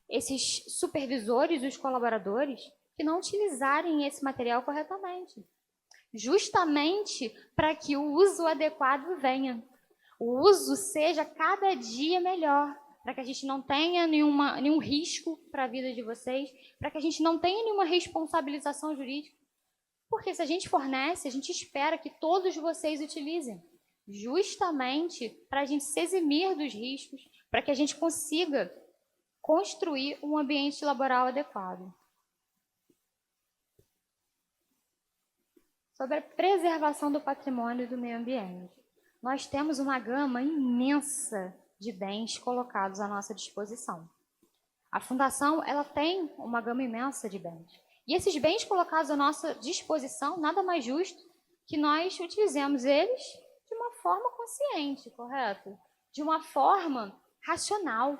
esses supervisores, os colaboradores, que não utilizarem esse material corretamente, justamente para que o uso adequado venha. O uso seja cada dia melhor, para que a gente não tenha nenhum risco para a vida de vocês, para que a gente não tenha nenhuma responsabilização jurídica. Porque se a gente fornece, a gente espera que todos vocês utilizem, justamente para a gente se eximir dos riscos, para que a gente consiga construir um ambiente laboral adequado. Sobre a preservação do patrimônio e do meio ambiente. Nós temos uma gama imensa de bens colocados à nossa disposição. A Fundação ela tem uma gama imensa de bens. E esses bens colocados à nossa disposição, nada mais justo que nós utilizemos eles de uma forma consciente, correto? De uma forma racional.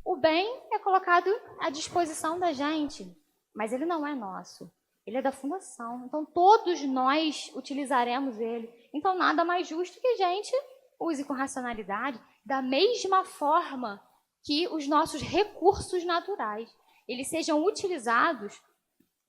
O bem é colocado à disposição da gente, mas ele não é nosso. Ele é da fundação. Então, todos nós utilizaremos ele. Então, nada mais justo que a gente use com racionalidade, da mesma forma que os nossos recursos naturais, eles sejam utilizados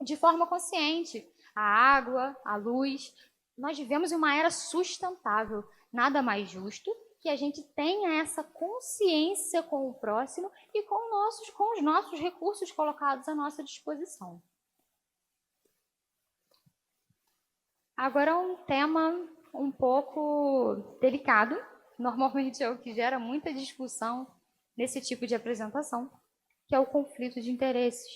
de forma consciente. A água, a luz. Nós vivemos em uma era sustentável. Nada mais justo que a gente tenha essa consciência com o próximo e com os nossos recursos colocados à nossa disposição. Agora, um tema um pouco delicado, normalmente é o que gera muita discussão nesse tipo de apresentação, que é o conflito de interesses.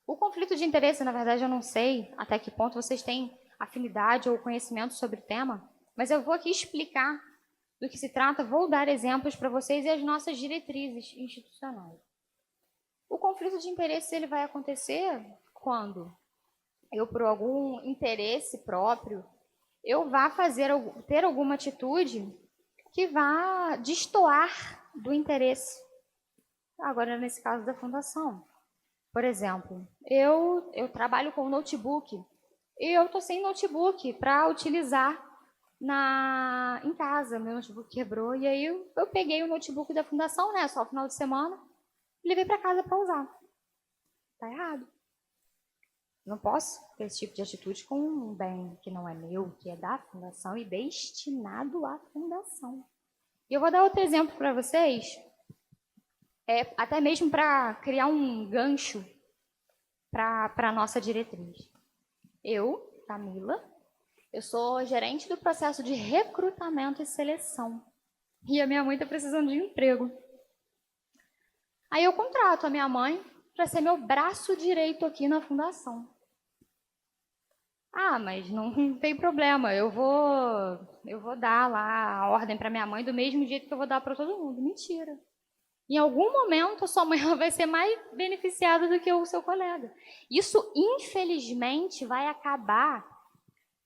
O conflito de interesse, na verdade, eu não sei até que ponto vocês têm afinidade ou conhecimento sobre o tema, mas eu vou aqui explicar do que se trata, vou dar exemplos para vocês e as nossas diretrizes institucionais. O conflito de interesse ele vai acontecer quando eu, por algum interesse próprio, eu vá ter alguma atitude que vá destoar do interesse. Agora, nesse caso da fundação. Por exemplo, eu trabalho com notebook e eu estou sem notebook para utilizar em casa. Meu notebook quebrou e aí eu peguei o notebook da fundação, né, só no final de semana, e levei para casa para usar. Está errado. Não posso ter esse tipo de atitude com um bem que não é meu, que é da fundação e destinado à fundação. E eu vou dar outro exemplo para vocês, até mesmo para criar um gancho para a nossa diretriz. Eu, Camila, eu sou gerente do processo de recrutamento e seleção. E a minha mãe está precisando de emprego. Aí eu contrato a minha mãe para ser meu braço direito aqui na fundação. Ah, mas não tem problema, eu vou dar lá a ordem para minha mãe do mesmo jeito que eu vou dar para todo mundo. Mentira. Em algum momento, a sua mãe vai ser mais beneficiada do que o seu colega. Isso, infelizmente, vai acabar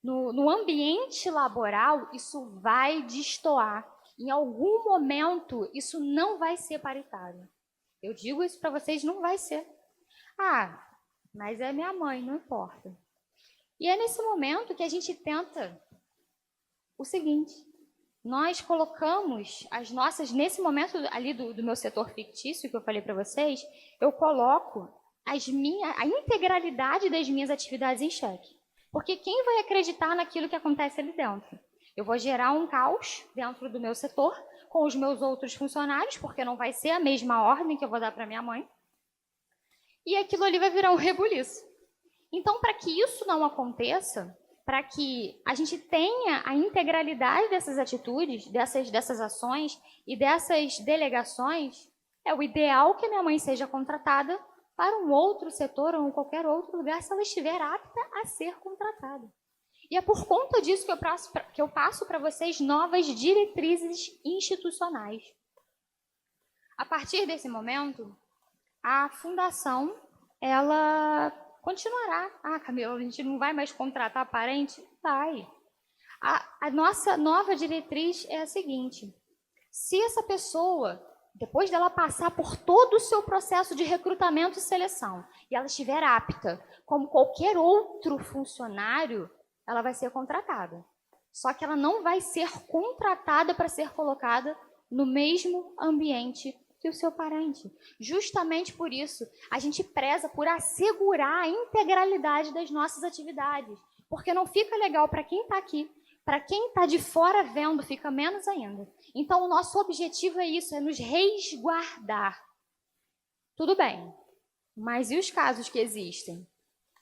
no ambiente laboral, isso vai destoar. Em algum momento, isso não vai ser paritário. Eu digo isso para vocês, não vai ser. Ah, mas é minha mãe, não importa. E é nesse momento que a gente tenta o seguinte: nós colocamos as nossas, nesse momento ali do meu setor fictício que eu falei para vocês, eu coloco a integralidade das minhas atividades em xeque. Porque quem vai acreditar naquilo que acontece ali dentro? Eu vou gerar um caos dentro do meu setor com os meus outros funcionários, porque não vai ser a mesma ordem que eu vou dar para minha mãe. E aquilo ali vai virar um rebuliço. Então, para que isso não aconteça, para que a gente tenha a integralidade dessas atitudes, dessas ações e dessas delegações, é o ideal que a minha mãe seja contratada para um outro setor ou em qualquer outro lugar, se ela estiver apta a ser contratada. E é por conta disso que eu passo para vocês novas diretrizes institucionais. A partir desse momento, a fundação, ela continuará. Ah, Camila, a gente não vai mais contratar parente? Vai. A nossa nova diretriz é a seguinte: se essa pessoa, depois dela passar por todo o seu processo de recrutamento e seleção, e ela estiver apta, como qualquer outro funcionário, ela vai ser contratada. Só que ela não vai ser contratada para ser colocada no mesmo ambiente que o seu parente. Justamente por isso, a gente preza por assegurar a integralidade das nossas atividades, porque não fica legal para quem está aqui, para quem está de fora vendo, fica menos ainda. Então, o nosso objetivo é isso, é nos resguardar. Tudo bem, mas e os casos que existem?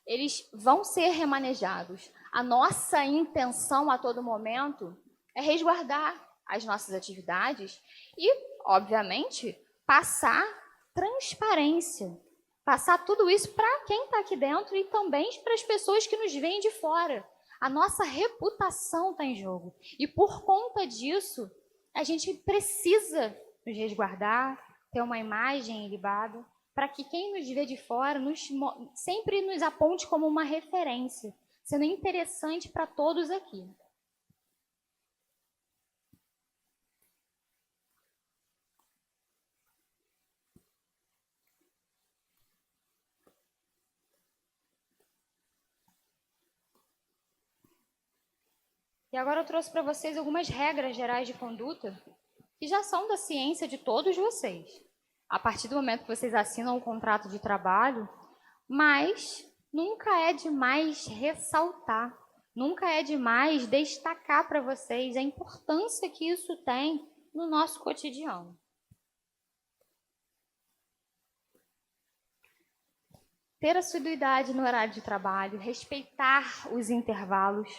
Eles vão ser remanejados. A nossa intenção a todo momento é resguardar as nossas atividades e, obviamente, passar transparência, passar tudo isso para quem está aqui dentro e também para as pessoas que nos veem de fora. A nossa reputação está em jogo. E por conta disso, a gente precisa nos resguardar, ter uma imagem ilibada, para que quem nos vê de fora sempre nos aponte como uma referência, sendo interessante para todos aqui. E agora eu trouxe para vocês algumas regras gerais de conduta que já são da ciência de todos vocês. A partir do momento que vocês assinam o contrato de trabalho, mas nunca é demais ressaltar, nunca é demais destacar para vocês a importância que isso tem no nosso cotidiano. Ter assiduidade no horário de trabalho, respeitar os intervalos,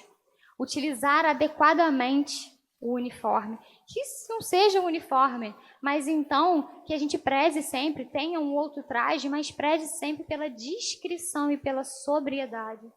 utilizar adequadamente o uniforme, que não seja um uniforme, mas então que a gente preze sempre, tenha um outro traje, mas preze sempre pela discrição e pela sobriedade.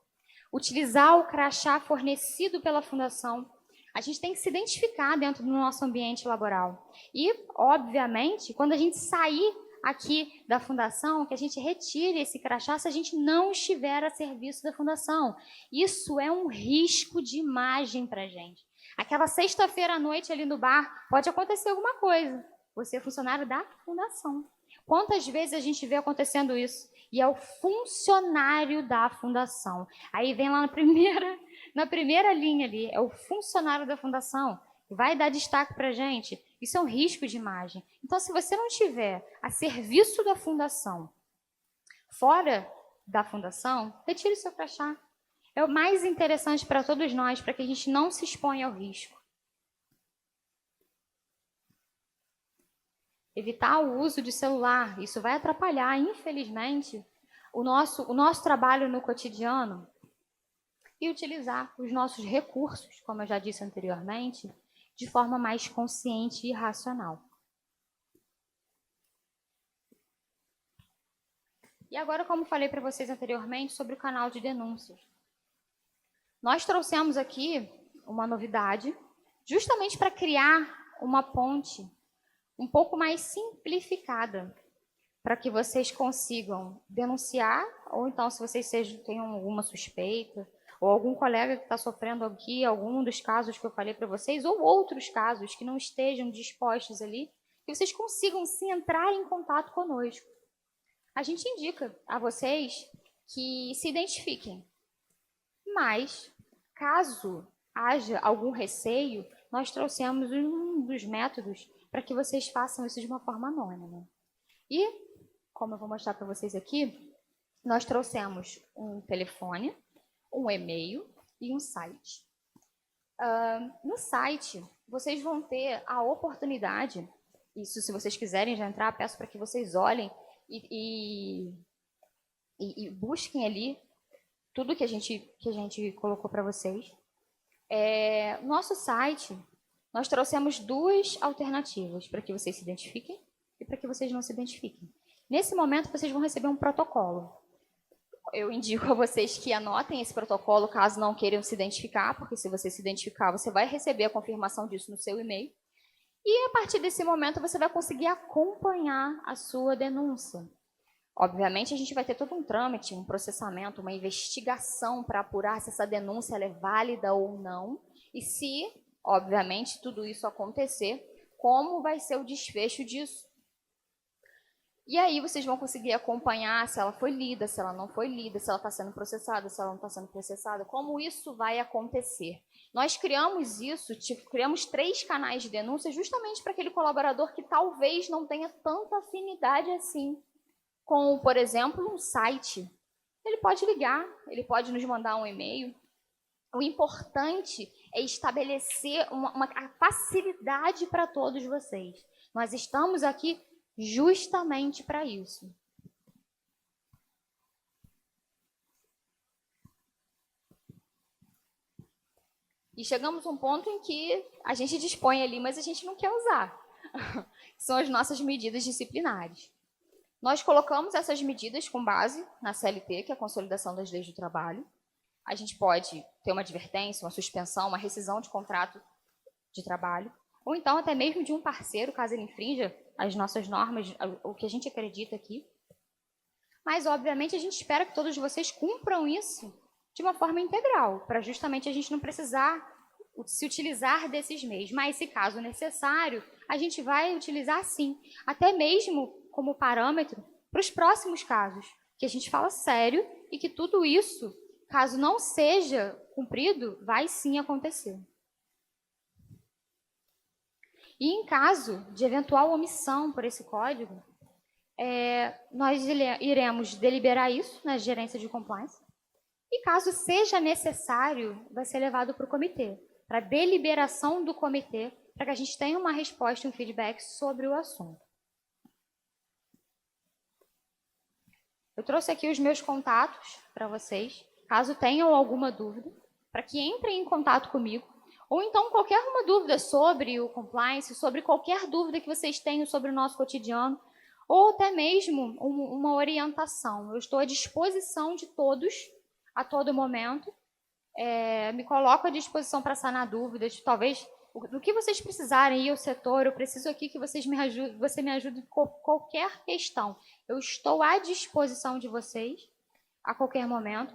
Utilizar o crachá fornecido pela fundação. A gente tem que se identificar dentro do nosso ambiente laboral. E, obviamente, quando a gente sair aqui da fundação, que a gente retire esse crachá se a gente não estiver a serviço da fundação. Isso é um risco de imagem para a gente. Aquela sexta-feira à noite ali no bar, pode acontecer alguma coisa. Você é funcionário da fundação. Quantas vezes a gente vê acontecendo isso? E é o funcionário da fundação. Aí vem lá na primeira linha ali, é o funcionário da fundação. Vai dar destaque para a gente. Isso é um risco de imagem. Então, se você não estiver a serviço da fundação, fora da fundação, retire seu crachá. É o mais interessante para todos nós, para que a gente não se exponha ao risco. Evitar o uso de celular. Isso vai atrapalhar, infelizmente, o nosso trabalho no cotidiano. E utilizar os nossos recursos, como eu já disse anteriormente, de forma mais consciente e racional. E agora, como falei para vocês anteriormente, sobre o canal de denúncias. Nós trouxemos aqui uma novidade, justamente para criar uma ponte um pouco mais simplificada, para que vocês consigam denunciar, ou então, se vocês tenham alguma suspeita, ou algum colega que está sofrendo aqui, algum dos casos que eu falei para vocês, ou outros casos que não estejam dispostos ali, que vocês consigam se entrar em contato conosco. A gente indica a vocês que se identifiquem. Mas, caso haja algum receio, nós trouxemos um dos métodos para que vocês façam isso de uma forma anônima. E, como eu vou mostrar para vocês aqui, nós trouxemos um telefone, um e-mail e um site. No site, vocês vão ter a oportunidade, isso se vocês quiserem já entrar, peço para que vocês olhem e busquem ali tudo que a gente colocou para vocês. Nosso site, nós trouxemos duas alternativas para que vocês se identifiquem e para que vocês não se identifiquem. Nesse momento, vocês vão receber um protocolo. Eu indico a vocês que anotem esse protocolo caso não queiram se identificar, porque se você se identificar, você vai receber a confirmação disso no seu e-mail. E a partir desse momento, você vai conseguir acompanhar a sua denúncia. Obviamente, a gente vai ter todo um trâmite, um processamento, uma investigação para apurar se essa denúncia ela é válida ou não. E se, obviamente, tudo isso acontecer, como vai ser o desfecho disso. E aí vocês vão conseguir acompanhar se ela foi lida, se ela não foi lida, se ela está sendo processada, se ela não está sendo processada, como isso vai acontecer. Nós criamos isso, criamos 3 canais de denúncia justamente para aquele colaborador que talvez não tenha tanta afinidade assim com, por exemplo, um site. Ele pode ligar, ele pode nos mandar um e-mail. O importante é estabelecer uma facilidade para todos vocês. Nós estamos aqui justamente para isso. E chegamos a um ponto em que a gente dispõe ali, mas a gente não quer usar. São as nossas medidas disciplinares. Nós colocamos essas medidas com base na CLT, que é a Consolidação das Leis do Trabalho. A gente pode ter uma advertência, uma suspensão, uma rescisão de contrato de trabalho, ou então até mesmo de um parceiro, caso ele infrinja as nossas normas, o que a gente acredita aqui. Mas, obviamente, a gente espera que todos vocês cumpram isso de uma forma integral, para justamente a gente não precisar se utilizar desses meios. Mas, se caso necessário, a gente vai utilizar sim, até mesmo como parâmetro para os próximos casos, que a gente fala sério e que tudo isso, caso não seja cumprido, vai sim acontecer. E em caso de eventual omissão por esse código, nós iremos deliberar isso na gerência de compliance. E caso seja necessário, vai ser levado para o comitê, para a deliberação do comitê, para que a gente tenha uma resposta e um feedback sobre o assunto. Eu trouxe aqui os meus contatos para vocês, caso tenham alguma dúvida, para que entrem em contato comigo, ou então qualquer uma dúvida sobre o compliance, sobre qualquer dúvida que vocês tenham sobre o nosso cotidiano, ou até mesmo uma orientação. Eu estou à disposição de todos, a todo momento. Me coloco à disposição para sanar dúvidas, talvez do que vocês precisarem ir ao setor, eu preciso aqui que você me ajude com qualquer questão. Eu estou à disposição de vocês a qualquer momento.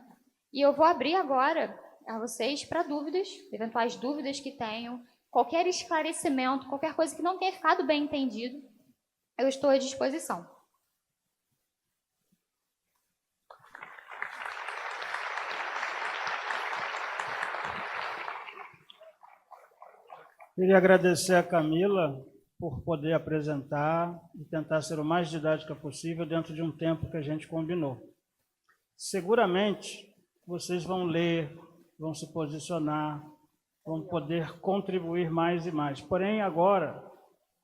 E eu vou abrir agora a vocês para dúvidas, eventuais dúvidas que tenham, qualquer esclarecimento, qualquer coisa que não tenha ficado bem entendido, eu estou à disposição. Queria agradecer a Camila por poder apresentar e tentar ser o mais didática possível dentro de um tempo que a gente combinou. Seguramente, vocês vão ler, vão se posicionar, vão poder contribuir mais e mais. Porém, agora,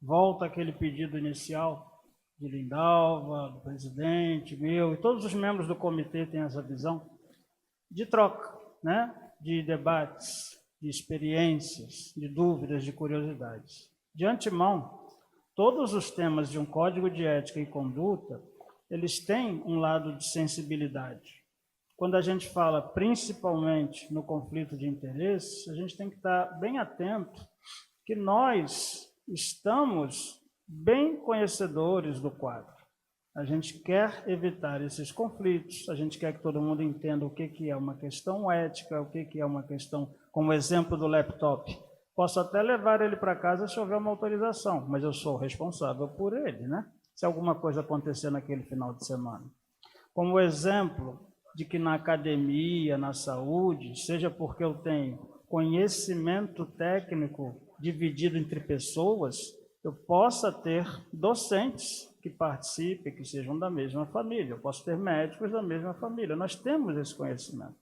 volta aquele pedido inicial de Lindalva, do presidente, meu, e todos os membros do comitê têm essa visão, de troca, né? De debates, de experiências, de dúvidas, de curiosidades. De antemão, todos os temas de um código de ética e conduta, eles têm um lado de sensibilidade. Quando a gente fala principalmente no conflito de interesses, a gente tem que estar bem atento que nós estamos bem conhecedores do quadro. A gente quer evitar esses conflitos, a gente quer que todo mundo entenda o que é uma questão ética, o que é uma questão, como exemplo do laptop. Posso até levar ele para casa se houver uma autorização, mas eu sou responsável por ele, né? Se alguma coisa acontecer naquele final de semana. Como exemplo de que na academia, na saúde, seja porque eu tenho conhecimento técnico dividido entre pessoas, eu possa ter docentes que participem, que sejam da mesma família. Eu posso ter médicos da mesma família. Nós temos esse conhecimento.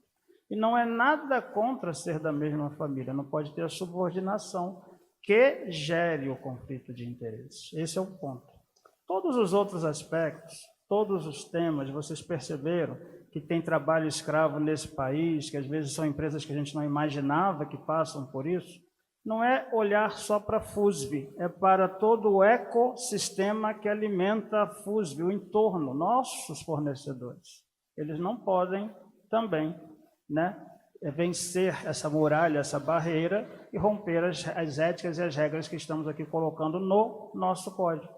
E não é nada contra ser da mesma família. Não pode ter a subordinação que gere o conflito de interesses. Esse é o ponto. Todos os outros aspectos, todos os temas, vocês perceberam que tem trabalho escravo nesse país, que às vezes são empresas que a gente não imaginava que passam por isso. Não é olhar só para a FUSV, é para todo o ecossistema que alimenta a FUSV, o entorno, nossos fornecedores. Eles não podem também, né, vencer essa muralha, essa barreira e romper as éticas e as regras que estamos aqui colocando no nosso código.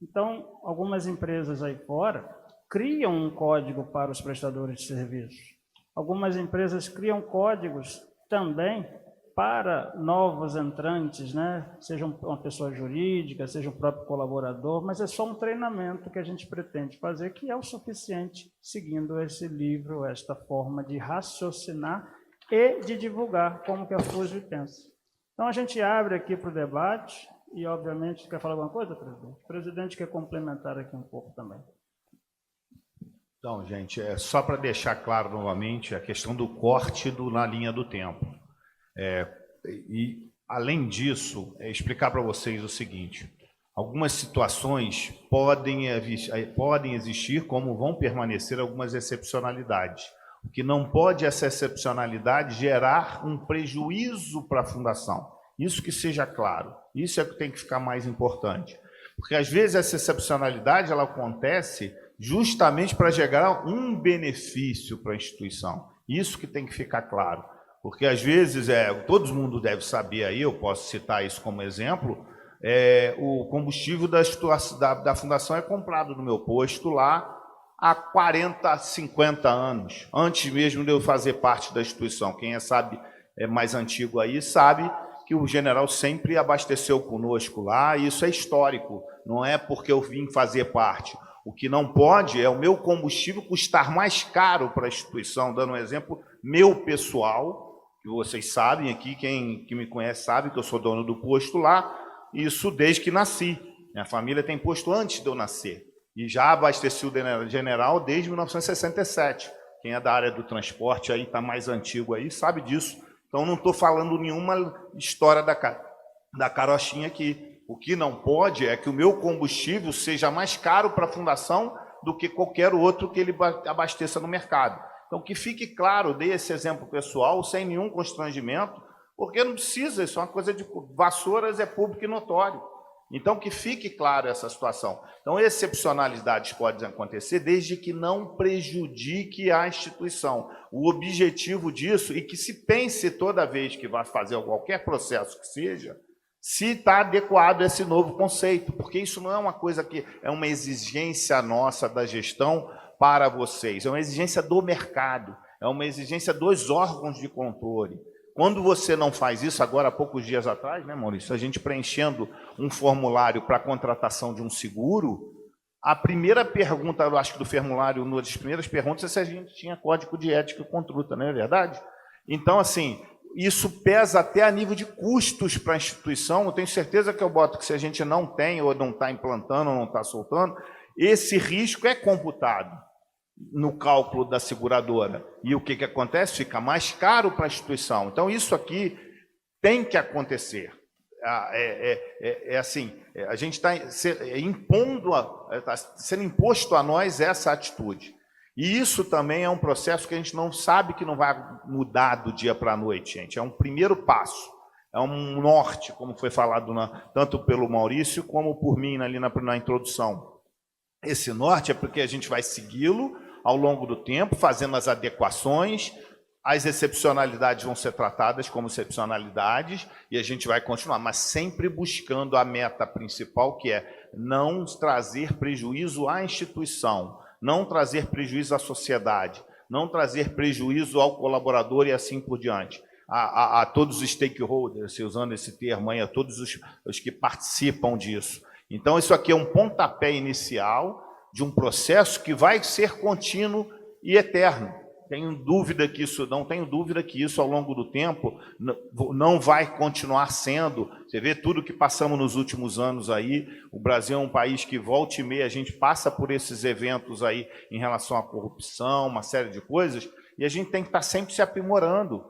Então, algumas empresas aí fora criam um código para os prestadores de serviços. Algumas empresas criam códigos também para novos entrantes, né? Seja uma pessoa jurídica, seja o próprio colaborador, mas é só um treinamento que a gente pretende fazer, que é o suficiente, seguindo esse livro, esta forma de raciocinar e de divulgar como que a FUSV pensa. Então, a gente abre aqui para o debate e, obviamente, quer falar alguma coisa, presidente? O presidente quer complementar aqui um pouco também. Então, gente, só para deixar claro novamente a questão do corte na linha do tempo. E, além disso, explicar para vocês o seguinte: algumas situações podem existir, como vão permanecer algumas excepcionalidades. O que não pode essa excepcionalidade gerar um prejuízo para a fundação. Isso que seja claro. Isso é que tem que ficar mais importante. Porque, às vezes, essa excepcionalidade ela acontece justamente para gerar um benefício para a instituição. Isso que tem que ficar claro. Porque, às vezes, todo mundo deve saber aí, eu posso citar isso como exemplo, o combustível da fundação é comprado no meu posto lá há 40, 50 anos, antes mesmo de eu fazer parte da instituição. Quem é mais antigo aí sabe que o general sempre abasteceu conosco lá, e isso é histórico, não é porque eu vim fazer parte. O que não pode é o meu combustível custar mais caro para a instituição, dando um exemplo, meu pessoal, que vocês sabem aqui, quem me conhece sabe que eu sou dono do posto lá, isso desde que nasci. Minha família tem posto antes de eu nascer. E já abasteci o General desde 1967. Quem é da área do transporte aí, está mais antigo aí, sabe disso. Então, não estou falando nenhuma história da carochinha aqui. O que não pode é que o meu combustível seja mais caro para a fundação do que qualquer outro que ele abasteça no mercado. Então, que fique claro, dei esse exemplo pessoal, sem nenhum constrangimento, porque não precisa, isso é uma coisa de vassouras, é público e notório. Então, que fique claro essa situação. Então, excepcionalidades podem acontecer desde que não prejudique a instituição. O objetivo disso, e que se pense toda vez que vai fazer qualquer processo que seja, se está adequado a esse novo conceito, porque isso não é uma coisa que é uma exigência nossa da gestão para vocês, é uma exigência do mercado, é uma exigência dos órgãos de controle. Quando você não faz isso, agora há poucos dias atrás, né, Maurício, a gente preenchendo um formulário para a contratação de um seguro, a primeira pergunta, eu acho que do formulário, uma das primeiras perguntas, é se a gente tinha código de ética e conduta, não é verdade? Então, assim, isso pesa até a nível de custos para a instituição. Eu tenho certeza que eu boto que se a gente não tem, ou não está implantando, ou não está soltando, esse risco é computado no cálculo da seguradora. E o que acontece? Fica mais caro para a instituição. Então, isso aqui tem que acontecer. Assim, a gente está sendo imposto a nós essa atitude. E isso também é um processo que a gente não sabe que não vai mudar do dia para a noite, gente. É um primeiro passo, é um norte, como foi falado tanto pelo Maurício como por mim ali na introdução. Esse norte é porque a gente vai segui-lo ao longo do tempo, fazendo as adequações, as excepcionalidades vão ser tratadas como excepcionalidades e a gente vai continuar, mas sempre buscando a meta principal, que é não trazer prejuízo à instituição, não trazer prejuízo à sociedade, não trazer prejuízo ao colaborador e assim por diante. A todos os stakeholders, usando esse termo aí, a todos os que participam disso. Então, isso aqui é um pontapé inicial de um processo que vai ser contínuo e eterno. Não tenho dúvida que isso, ao longo do tempo, não vai continuar sendo. Você vê tudo que passamos nos últimos anos aí, o Brasil é um país que volta e meia a gente passa por esses eventos aí em relação à corrupção, uma série de coisas, e a gente tem que estar sempre se aprimorando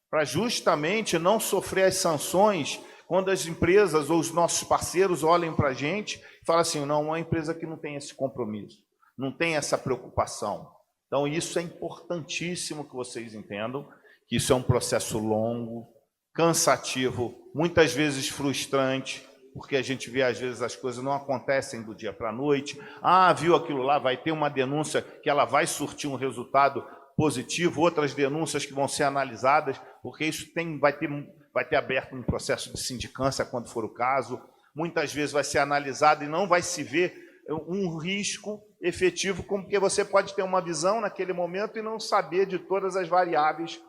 para justamente não sofrer as sanções quando as empresas ou os nossos parceiros olhem para a gente e falam assim, não, uma empresa que não tem esse compromisso, não tem essa preocupação. Então, isso é importantíssimo que vocês entendam, que isso é um processo longo, cansativo, muitas vezes frustrante, porque a gente vê, às vezes, as coisas não acontecem do dia para a noite. Ah, viu aquilo lá, vai ter uma denúncia que ela vai surtir um resultado positivo, outras denúncias que vão ser analisadas, porque isso vai ter aberto um processo de sindicância, quando for o caso. Muitas vezes vai ser analisado e não vai se ver um risco efetivo, porque você pode ter uma visão naquele momento e não saber de todas as variáveis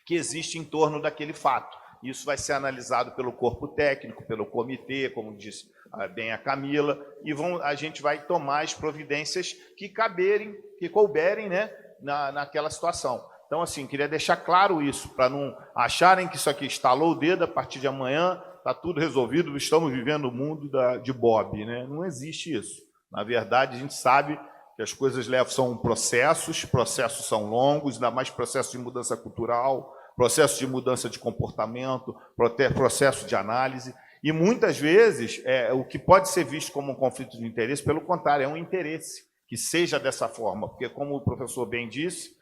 que existem em torno daquele fato. Isso vai ser analisado pelo corpo técnico, pelo comitê, como disse bem a Camila, e a gente vai tomar as providências que couberem, né, naquela situação. Então, assim, queria deixar claro isso, para não acharem que isso aqui estalou o dedo, a partir de amanhã está tudo resolvido, estamos vivendo o mundo de Bob, né? Não existe isso. Na verdade, a gente sabe que as coisas são processos são longos, ainda mais processo de mudança cultural, processo de mudança de comportamento, processo de análise, e muitas vezes o que pode ser visto como um conflito de interesse, pelo contrário, é um interesse que seja dessa forma, porque, como o professor bem disse,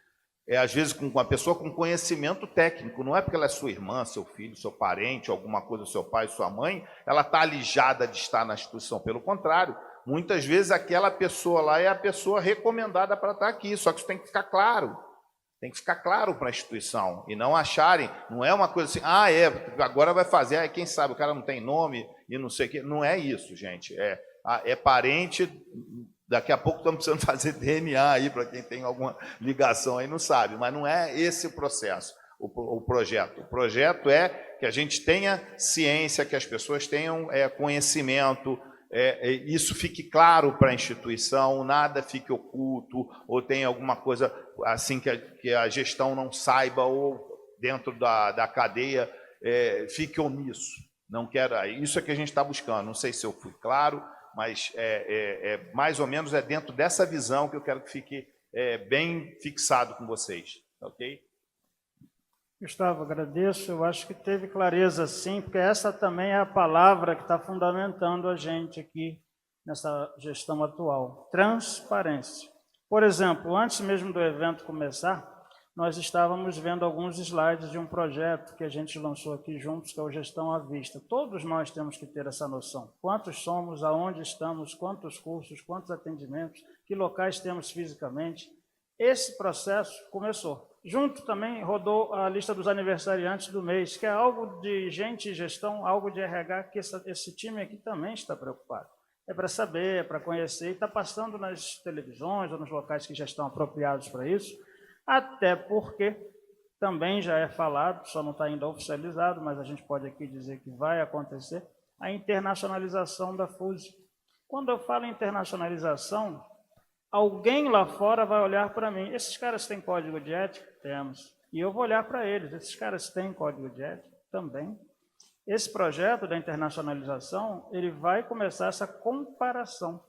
às vezes com uma pessoa com conhecimento técnico, não é porque ela é sua irmã, seu filho, seu parente, alguma coisa, seu pai, sua mãe, ela está alijada de estar na instituição. Pelo contrário, muitas vezes aquela pessoa lá é a pessoa recomendada para estar aqui, só que isso tem que ficar claro. Tem que ficar claro para a instituição, e não acharem, não é uma coisa assim, agora vai fazer, quem sabe, o cara não tem nome e não sei o quê. Não é isso, gente. É parente. Daqui a pouco estamos precisando fazer DNA aí, para quem tem alguma ligação aí não sabe, mas não é esse o processo, o projeto. O projeto é que a gente tenha ciência, que as pessoas tenham conhecimento, isso fique claro para a instituição, nada fique oculto, ou tem alguma coisa assim que a gestão não saiba, ou dentro da cadeia fique omisso. Não quero, isso é que a gente está buscando. Não sei se eu fui claro, mas mais ou menos é dentro dessa visão que eu quero que fique bem fixado com vocês, ok? Gustavo, agradeço. Eu acho que teve clareza sim, porque essa também é a palavra que está fundamentando a gente aqui nessa gestão atual. Transparência. Por exemplo, antes mesmo do evento começar, nós estávamos vendo alguns slides de um projeto que a gente lançou aqui juntos, que é o Gestão à Vista. Todos nós temos que ter essa noção. Quantos somos, aonde estamos, quantos cursos, quantos atendimentos, que locais temos fisicamente. Esse processo começou. Junto também rodou a lista dos aniversariantes do mês, que é algo de gente e gestão, algo de RH, que esse time aqui também está preocupado. É para saber, é para conhecer, e está passando nas televisões ou nos locais que já estão apropriados para isso, até porque também já é falado, só não está ainda oficializado, mas a gente pode aqui dizer que vai acontecer, a internacionalização da FUSE. Quando eu falo internacionalização, alguém lá fora vai olhar para mim. Esses caras têm código de ética? Temos. E eu vou olhar para eles. Esses caras têm código de ética? Também. Esse projeto da internacionalização, ele vai começar essa comparação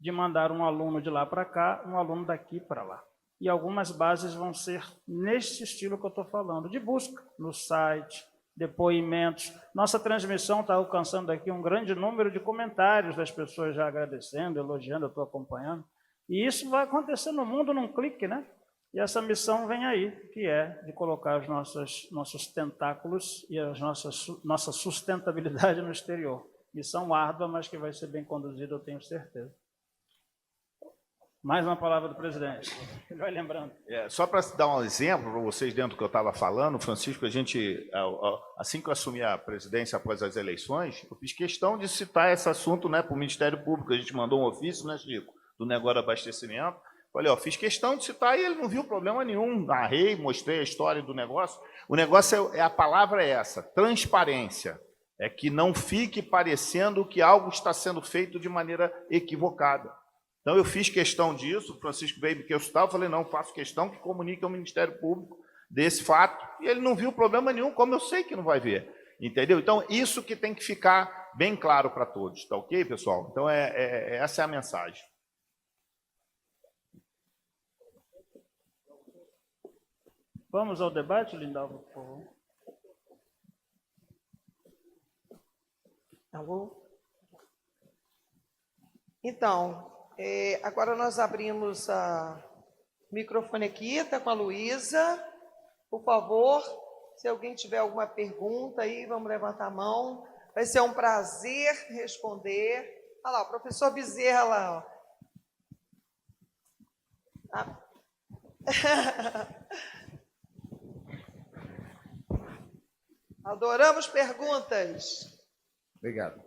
de mandar um aluno de lá para cá, um aluno daqui para lá. E algumas bases vão ser nesse estilo que eu estou falando, de busca no site, depoimentos. Nossa transmissão está alcançando aqui um grande número de comentários das pessoas já agradecendo, elogiando, eu estou acompanhando. E isso vai acontecer no mundo num clique, né? E essa missão vem aí, que é de colocar os nossos tentáculos e a nossa sustentabilidade no exterior. Missão árdua, mas que vai ser bem conduzida, eu tenho certeza. Mais uma palavra do presidente. Ele vai lembrando. Só para dar um exemplo para vocês dentro do que eu estava falando, Francisco, a gente, assim que eu assumi a presidência após as eleições, eu fiz questão de citar esse assunto, né, para o Ministério Público. A gente mandou um ofício, né, Chico, do negócio do abastecimento. Falei, fiz questão de citar e ele não viu problema nenhum. Narrei, mostrei a história do negócio. O negócio a palavra é essa, transparência. É que não fique parecendo que algo está sendo feito de maneira equivocada. Então, eu fiz questão disso, o Francisco veio me questionar, eu falei, não, faço questão que comunique ao Ministério Público desse fato, e ele não viu problema nenhum, como eu sei que não vai ver, entendeu? Então, isso que tem que ficar bem claro para todos, tá ok, pessoal? Então, essa é a mensagem. Vamos ao debate, Lindalva, por favor. Alô? Então, agora nós abrimos o microfone aqui, está com a Luísa. Por favor, se alguém tiver alguma pergunta aí, vamos levantar a mão. Vai ser um prazer responder. Olha lá, o professor Bezerra lá. Adoramos perguntas. Obrigado.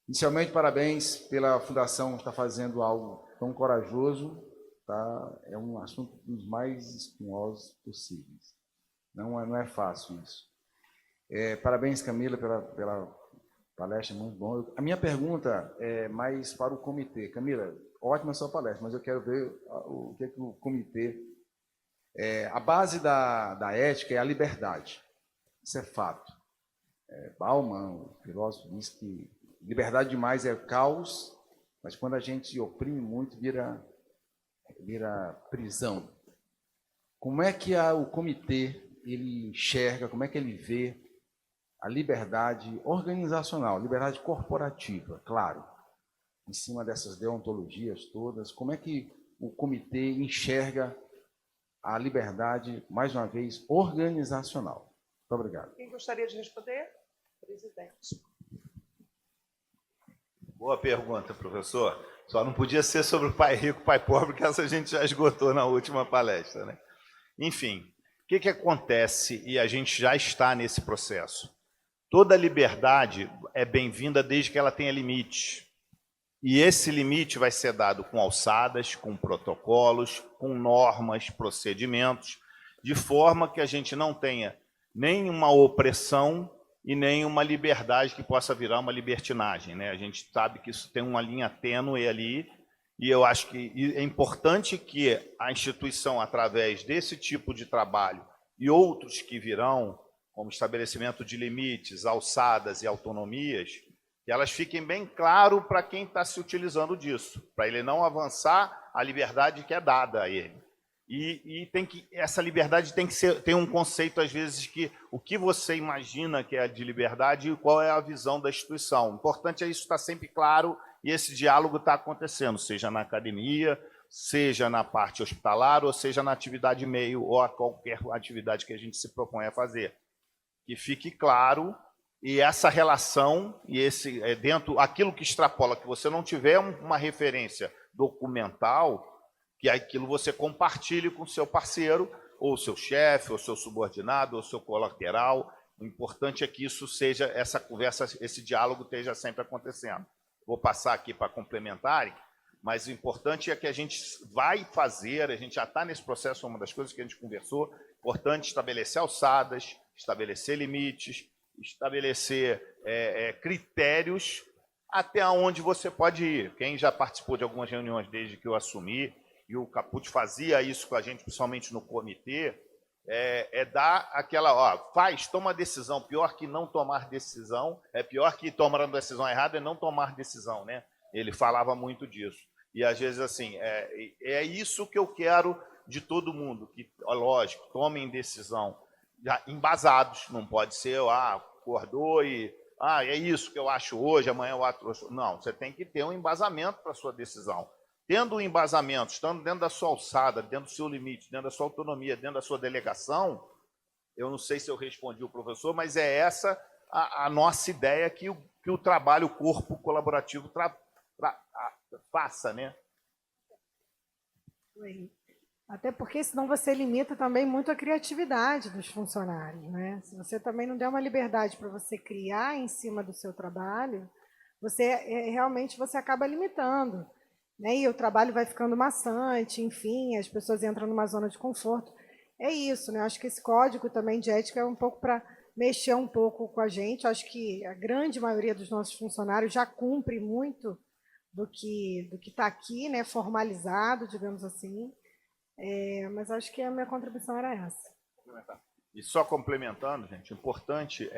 Inicialmente, parabéns pela Fundação estar fazendo algo tão corajoso. Tá? É um assunto dos mais espinhosos possíveis. Não é fácil isso. Parabéns, Camila, pela palestra, muito bom. A minha pergunta é mais para o comitê. Camila, ótima sua palestra, mas eu quero ver o que o comitê... a base da ética é a liberdade. Isso é fato. Bauman, o filósofo, diz que liberdade demais é caos, mas quando a gente oprime muito, vira prisão. Como é que o comitê ele enxerga, como é que ele vê a liberdade organizacional, liberdade corporativa, claro, em cima dessas deontologias todas, como é que o comitê enxerga a liberdade, mais uma vez, organizacional? Muito obrigado. Quem gostaria de responder? Presidente. Boa pergunta, professor. Só não podia ser sobre o pai rico, pai pobre, que essa a gente já esgotou na última palestra, né? Enfim, o que acontece e a gente já está nesse processo? Toda liberdade é bem-vinda desde que ela tenha limite. E esse limite vai ser dado com alçadas, com protocolos, com normas, procedimentos, de forma que a gente não tenha nem uma opressão e nem uma liberdade que possa virar uma libertinagem, né? A gente sabe que isso tem uma linha tênue ali, e eu acho que é importante que a instituição, através desse tipo de trabalho e outros que virão, como estabelecimento de limites, alçadas e autonomias, que elas fiquem bem claro para quem está se utilizando disso, para ele não avançar a liberdade que é dada a ele. E essa liberdade tem um conceito, às vezes, que o que você imagina que é de liberdade e qual é a visão da instituição. O importante é isso estar sempre claro e esse diálogo está acontecendo, seja na academia, seja na parte hospitalar, ou seja na atividade meio, ou a qualquer atividade que a gente se propõe a fazer. Que fique claro, e essa relação, e dentro, aquilo que extrapola, que você não tiver uma referência documental, que aquilo você compartilhe com o seu parceiro, ou seu chefe, ou seu subordinado, ou seu colateral. O importante é que isso seja, essa conversa, esse diálogo esteja sempre acontecendo. Vou passar aqui para complementarem, mas o importante é que a gente vai fazer, a gente já está nesse processo, uma das coisas que a gente conversou, importante estabelecer alçadas, estabelecer limites, estabelecer critérios até onde você pode ir. Quem já participou de algumas reuniões desde que eu assumi, e o Capucci fazia isso com a gente, principalmente no comitê, dar aquela, toma decisão, pior que não tomar decisão, pior que tomar uma decisão errada é não tomar decisão, né? Ele falava muito disso. E às vezes assim, é isso que eu quero de todo mundo, que, lógico, tomem decisão já embasados, não pode ser, acordou e, é isso que eu acho hoje, amanhã eu acho. Não, você tem que ter um embasamento para a sua decisão. Tendo um embasamento, estando dentro da sua alçada, dentro do seu limite, dentro da sua autonomia, dentro da sua delegação, eu não sei se eu respondi o professor, mas é essa a nossa ideia que o trabalho, o corpo colaborativo faça, né? Até porque senão você limita também muito a criatividade dos funcionários, né? Se você também não der uma liberdade para você criar em cima do seu trabalho, realmente você acaba limitando. Né? E o trabalho vai ficando maçante, enfim, as pessoas entram numa zona de conforto. É isso, né? Acho que esse código também de ética é um pouco para mexer um pouco com a gente. Acho que a grande maioria dos nossos funcionários já cumpre muito do que está aqui, né? Formalizado, digamos assim. Mas acho que a minha contribuição era essa. E só complementando, gente, o importante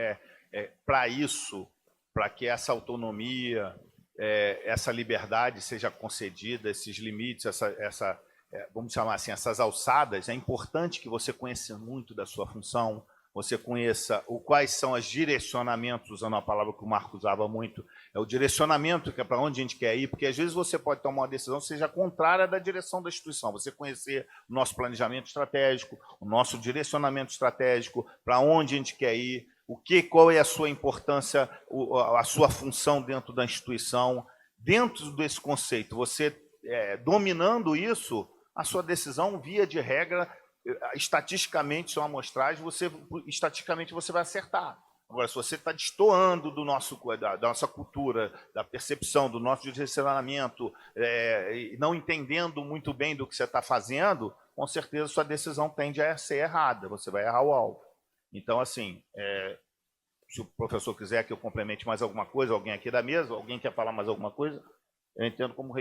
para isso, para que essa autonomia, essa liberdade seja concedida, esses limites, vamos chamar assim, essas alçadas, é importante que você conheça muito da sua função, você conheça quais são os direcionamentos, usando a palavra que o Marco usava muito, é o direcionamento, que é para onde a gente quer ir, porque às vezes você pode tomar uma decisão que seja contrária da direção da instituição. Você conhecer o nosso planejamento estratégico, o nosso direcionamento estratégico, para onde a gente quer ir, qual é a sua importância, a sua função dentro da instituição. Dentro desse conceito, você dominando isso, a sua decisão, via de regra, estatisticamente, são amostragem, estatisticamente você vai acertar. Agora, se você está destoando da nossa cultura, da percepção, do nosso direcionamento, não entendendo muito bem do que você está fazendo, com certeza sua decisão tende a ser errada, você vai errar o alvo. Então, assim, se o professor quiser que eu complemente mais alguma coisa, alguém aqui da mesa, alguém quer falar mais alguma coisa, eu entendo como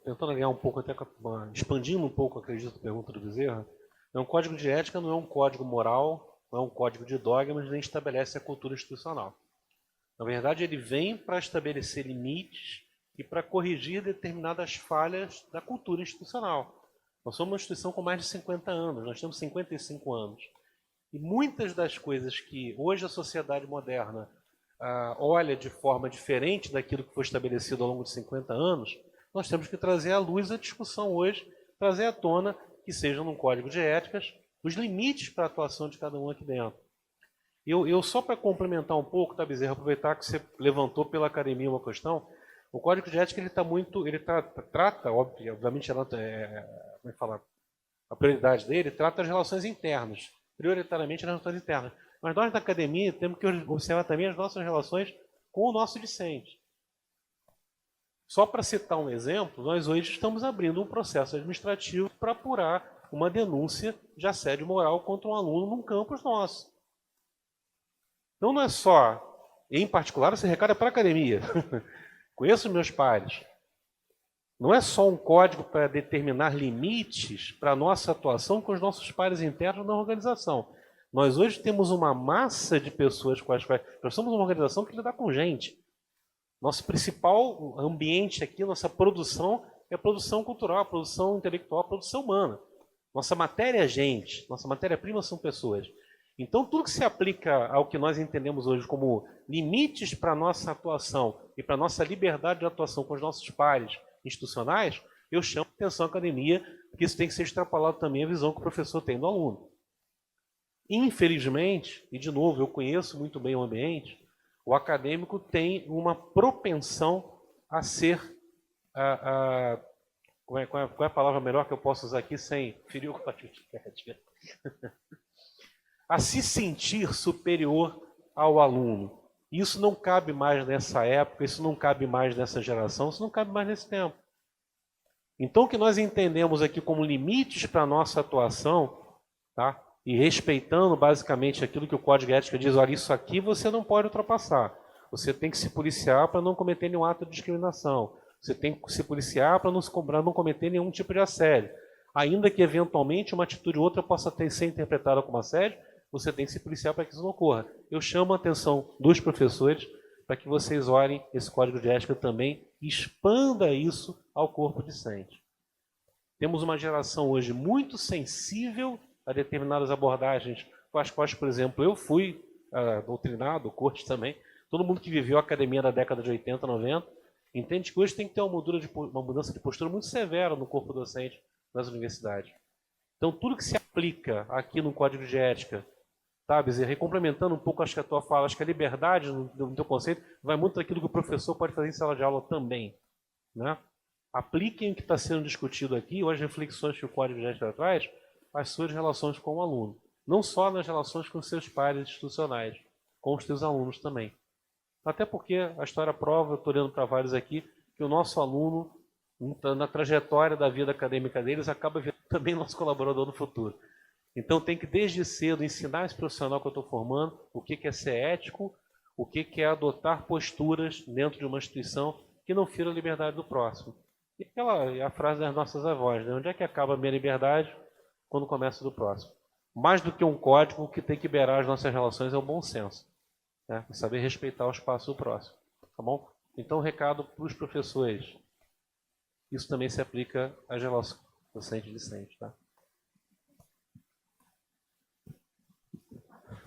tentando ganhar um pouco, até expandindo um pouco, acredito, a pergunta do Bezerra, um código de ética não é um código moral, não é um código de dogmas, nem estabelece a cultura institucional. Na verdade, ele vem para estabelecer limites e para corrigir determinadas falhas da cultura institucional. Nós somos uma instituição com mais de 50 anos, nós temos 55 anos. E muitas das coisas que hoje a sociedade moderna olha de forma diferente daquilo que foi estabelecido ao longo de 50 anos, nós temos que trazer à luz a discussão hoje, trazer à tona que seja num código de éticas os limites para a atuação de cada um aqui dentro. Eu só para complementar um pouco, tá, Bezerra, aproveitar que você levantou pela academia uma questão, o código de ética trata, obviamente, como é que fala, a prioridade dele trata as relações internas, prioritariamente as relações internas. Mas nós da academia temos que observar também as nossas relações com o nosso discente. Só para citar um exemplo, nós hoje estamos abrindo um processo administrativo para apurar uma denúncia de assédio moral contra um aluno num campus nosso. Então não é só, em particular, esse recado é para a academia. Conheço meus pares. não é só um código para determinar limites para a nossa atuação com os nossos pares internos na organização. Nós hoje temos uma massa de pessoas com as quais... Nós somos uma organização que lida com gente. Nosso principal ambiente aqui, nossa produção, é a produção cultural, a produção intelectual, a produção humana. Nossa matéria é gente, nossa matéria-prima são pessoas. Então, tudo que se aplica ao que nós entendemos hoje como limites para a nossa atuação e para a nossa liberdade de atuação com os nossos pares institucionais, eu chamo de atenção à academia, porque isso tem que ser extrapolado também à visão que o professor tem do aluno. Infelizmente, e de novo, eu conheço muito bem o ambiente, o acadêmico tem uma propensão a ser... qual é a palavra melhor que eu posso usar aqui sem ferir o código de ética? A se sentir superior ao aluno. Isso não cabe mais nessa época, isso não cabe mais nessa geração, isso não cabe mais nesse tempo. Então, o que nós entendemos aqui como limites para a nossa atuação, tá? E respeitando basicamente aquilo que o Código de Ética diz, olha, isso aqui você não pode ultrapassar. Você tem que se policiar para não cometer nenhum ato de discriminação. Você tem que se policiar para não cometer nenhum tipo de assédio. Ainda que, eventualmente, uma atitude ou outra possa ser interpretada como assédio, você tem que se policiar para que isso não ocorra. Eu chamo a atenção dos professores para que vocês olhem esse Código de Ética também e expanda isso ao corpo discente. Temos uma geração hoje muito sensível a determinadas abordagens com as quais, por exemplo, eu fui doutrinado, o Cortes também, todo mundo que viveu a academia da década de 80, 90, entende que hoje tem que ter uma mudança de postura muito severa no corpo docente das universidades. Então, tudo que se aplica aqui no Código de Ética, tá, Bezerra, e complementando um pouco, acho que a tua fala, acho que a liberdade, no teu conceito, vai muito daquilo que o professor pode fazer em sala de aula também. Né? Apliquem o que está sendo discutido aqui, ou as reflexões que o Código de Ética traz, as suas relações com o aluno. Não só nas relações com os seus pares institucionais, com os seus alunos também. Até porque a história prova, eu estou olhando para vários aqui, que o nosso aluno, na trajetória da vida acadêmica deles, acaba virando também nosso colaborador no futuro. Então tem que, desde cedo, ensinar esse profissional que eu estou formando o que é ser ético, o que é adotar posturas dentro de uma instituição que não fira a liberdade do próximo. E aquela é a frase das nossas avós, né? Onde é que acaba a minha liberdade? Quando começa do próximo. Mais do que um código, o que tem que liberar as nossas relações é o bom senso. Né? Saber respeitar o espaço do próximo. Tá bom? Então, recado para os professores. Isso também se aplica às relações docente-discente. Tá?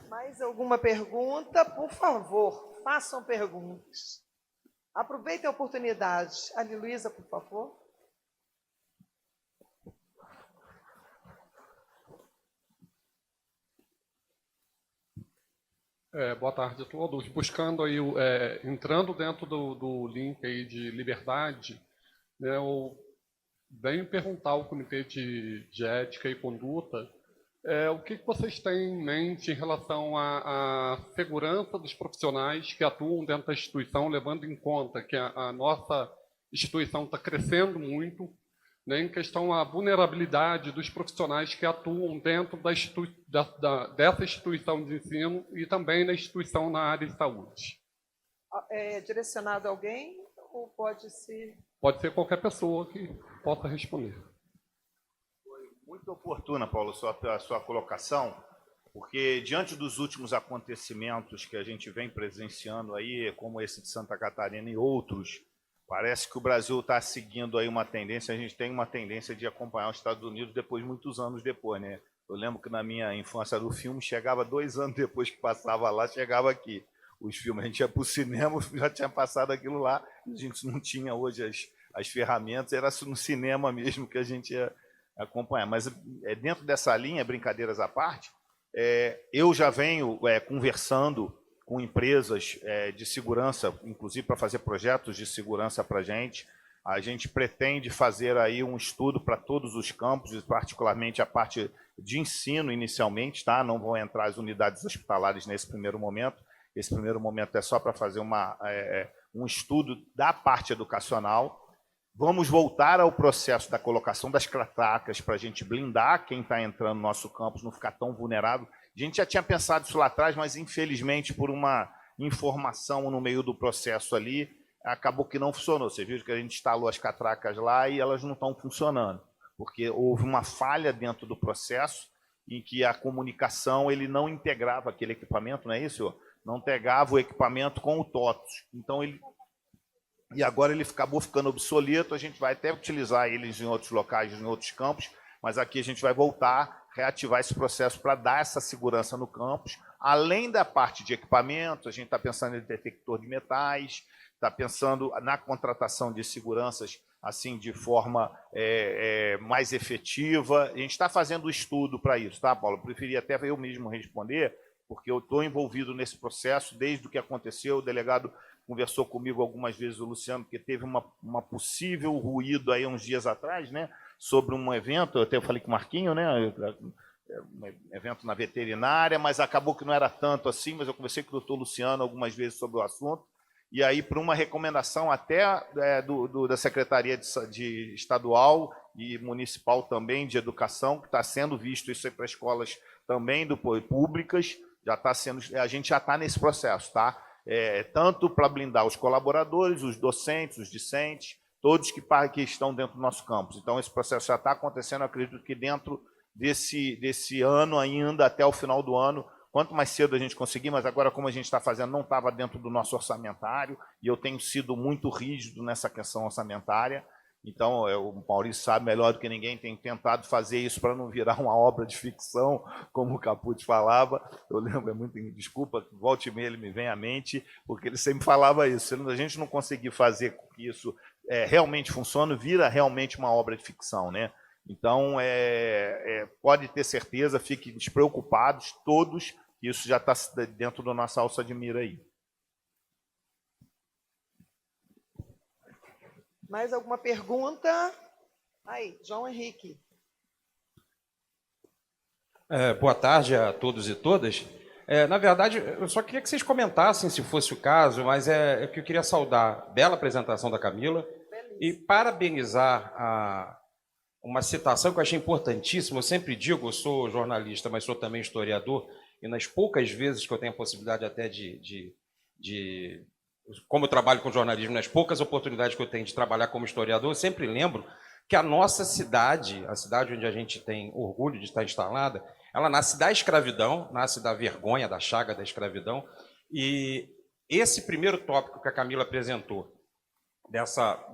Mais alguma pergunta? Por favor, façam perguntas. Aproveitem a oportunidade. Ana Luísa, por favor. Boa tarde a todos. Buscando aí, entrando dentro do link aí de liberdade, né, eu venho perguntar ao Comitê de Ética e Conduta o que vocês têm em mente em relação à segurança dos profissionais que atuam dentro da instituição, levando em conta que a nossa instituição está crescendo muito, né, em questão à vulnerabilidade dos profissionais que atuam dentro dessa instituição de ensino e também na instituição na área de saúde. É direcionado a alguém ou pode ser... Pode ser qualquer pessoa que possa responder. Foi muito oportuna, Paulo, a sua colocação, porque diante dos últimos acontecimentos que a gente vem presenciando aí, como esse de Santa Catarina e outros, parece que o Brasil está seguindo aí uma tendência, a gente tem uma tendência de acompanhar os Estados Unidos muitos anos depois, né? Eu lembro que na minha infância do filme, chegava 2 anos depois que passava lá, chegava aqui. Os filmes, a gente ia para o cinema, já tinha passado aquilo lá, a gente não tinha hoje as ferramentas, era no cinema mesmo que a gente ia acompanhar. Mas dentro dessa linha, brincadeiras à parte, eu já venho conversando com empresas de segurança, inclusive para fazer projetos de segurança para a gente. A gente pretende fazer aí um estudo para todos os campos, particularmente a parte de ensino inicialmente, tá? Não vão entrar as unidades hospitalares nesse primeiro momento. Esse primeiro momento é só para fazer um estudo da parte educacional. Vamos voltar ao processo da colocação das cratacas para a gente blindar quem está entrando no nosso campus, não ficar tão vulnerável. A gente já tinha pensado isso lá atrás, mas infelizmente por uma informação no meio do processo ali, acabou que não funcionou. Vocês viram que a gente instalou as catracas lá e elas não estão funcionando, porque houve uma falha dentro do processo em que a comunicação ele não integrava aquele equipamento, não é isso? Não integrava o equipamento com o TOTOS. Então, e agora ele acabou ficando obsoleto, a gente vai até utilizar eles em outros locais, em outros campos, mas aqui a gente vai voltar, reativar esse processo para dar essa segurança no campus. Além da parte de equipamento, a gente está pensando em detector de metais, está pensando na contratação de seguranças assim de forma mais efetiva. A gente está fazendo estudo para isso, tá, Paulo? Eu preferia até eu mesmo responder, porque eu estou envolvido nesse processo desde o que aconteceu. O delegado conversou comigo algumas vezes, o Luciano, porque teve uma possível ruído aí uns dias atrás, né, sobre um evento. Eu até falei com o Marquinho, né, um evento na veterinária, mas acabou que não era tanto assim, mas eu conversei com o doutor Luciano algumas vezes sobre o assunto. E aí, por uma recomendação até da Secretaria de Estadual e Municipal também de Educação, que está sendo visto isso aí para escolas também públicas, a gente já está nesse processo, tá? Tanto para blindar os colaboradores, os docentes, os discentes, todos que estão dentro do nosso campus. Então, esse processo já está acontecendo, eu acredito que dentro desse ano ainda, até o final do ano, quanto mais cedo a gente conseguir, mas agora, como a gente está fazendo, não estava dentro do nosso orçamentário, e eu tenho sido muito rígido nessa questão orçamentária, então o Maurício sabe melhor do que ninguém, tem tentado fazer isso para não virar uma obra de ficção, como o Capucci falava. Eu lembro, desculpa, volte e meia ele me vem à mente, porque ele sempre falava isso. Se a gente não conseguir fazer com que isso realmente funcione, vira realmente uma obra de ficção, né? Então, pode ter certeza, fiquem despreocupados, todos, que isso já está dentro da nossa alça de mira aí. Mais alguma pergunta? Aí, João Henrique. Boa tarde a todos e todas. Na verdade, eu só queria que vocês comentassem, se fosse o caso, mas é que eu queria saudar a bela apresentação da Camila e parabenizar uma citação que eu achei importantíssima. Eu sempre digo, eu sou jornalista, mas sou também historiador, e nas poucas vezes que eu tenho a possibilidade até como eu trabalho com jornalismo, nas poucas oportunidades que eu tenho de trabalhar como historiador, eu sempre lembro que a nossa cidade, a cidade onde a gente tem orgulho de estar instalada, ela nasce da escravidão, nasce da vergonha, da chaga da escravidão, e esse primeiro tópico que a Camila apresentou,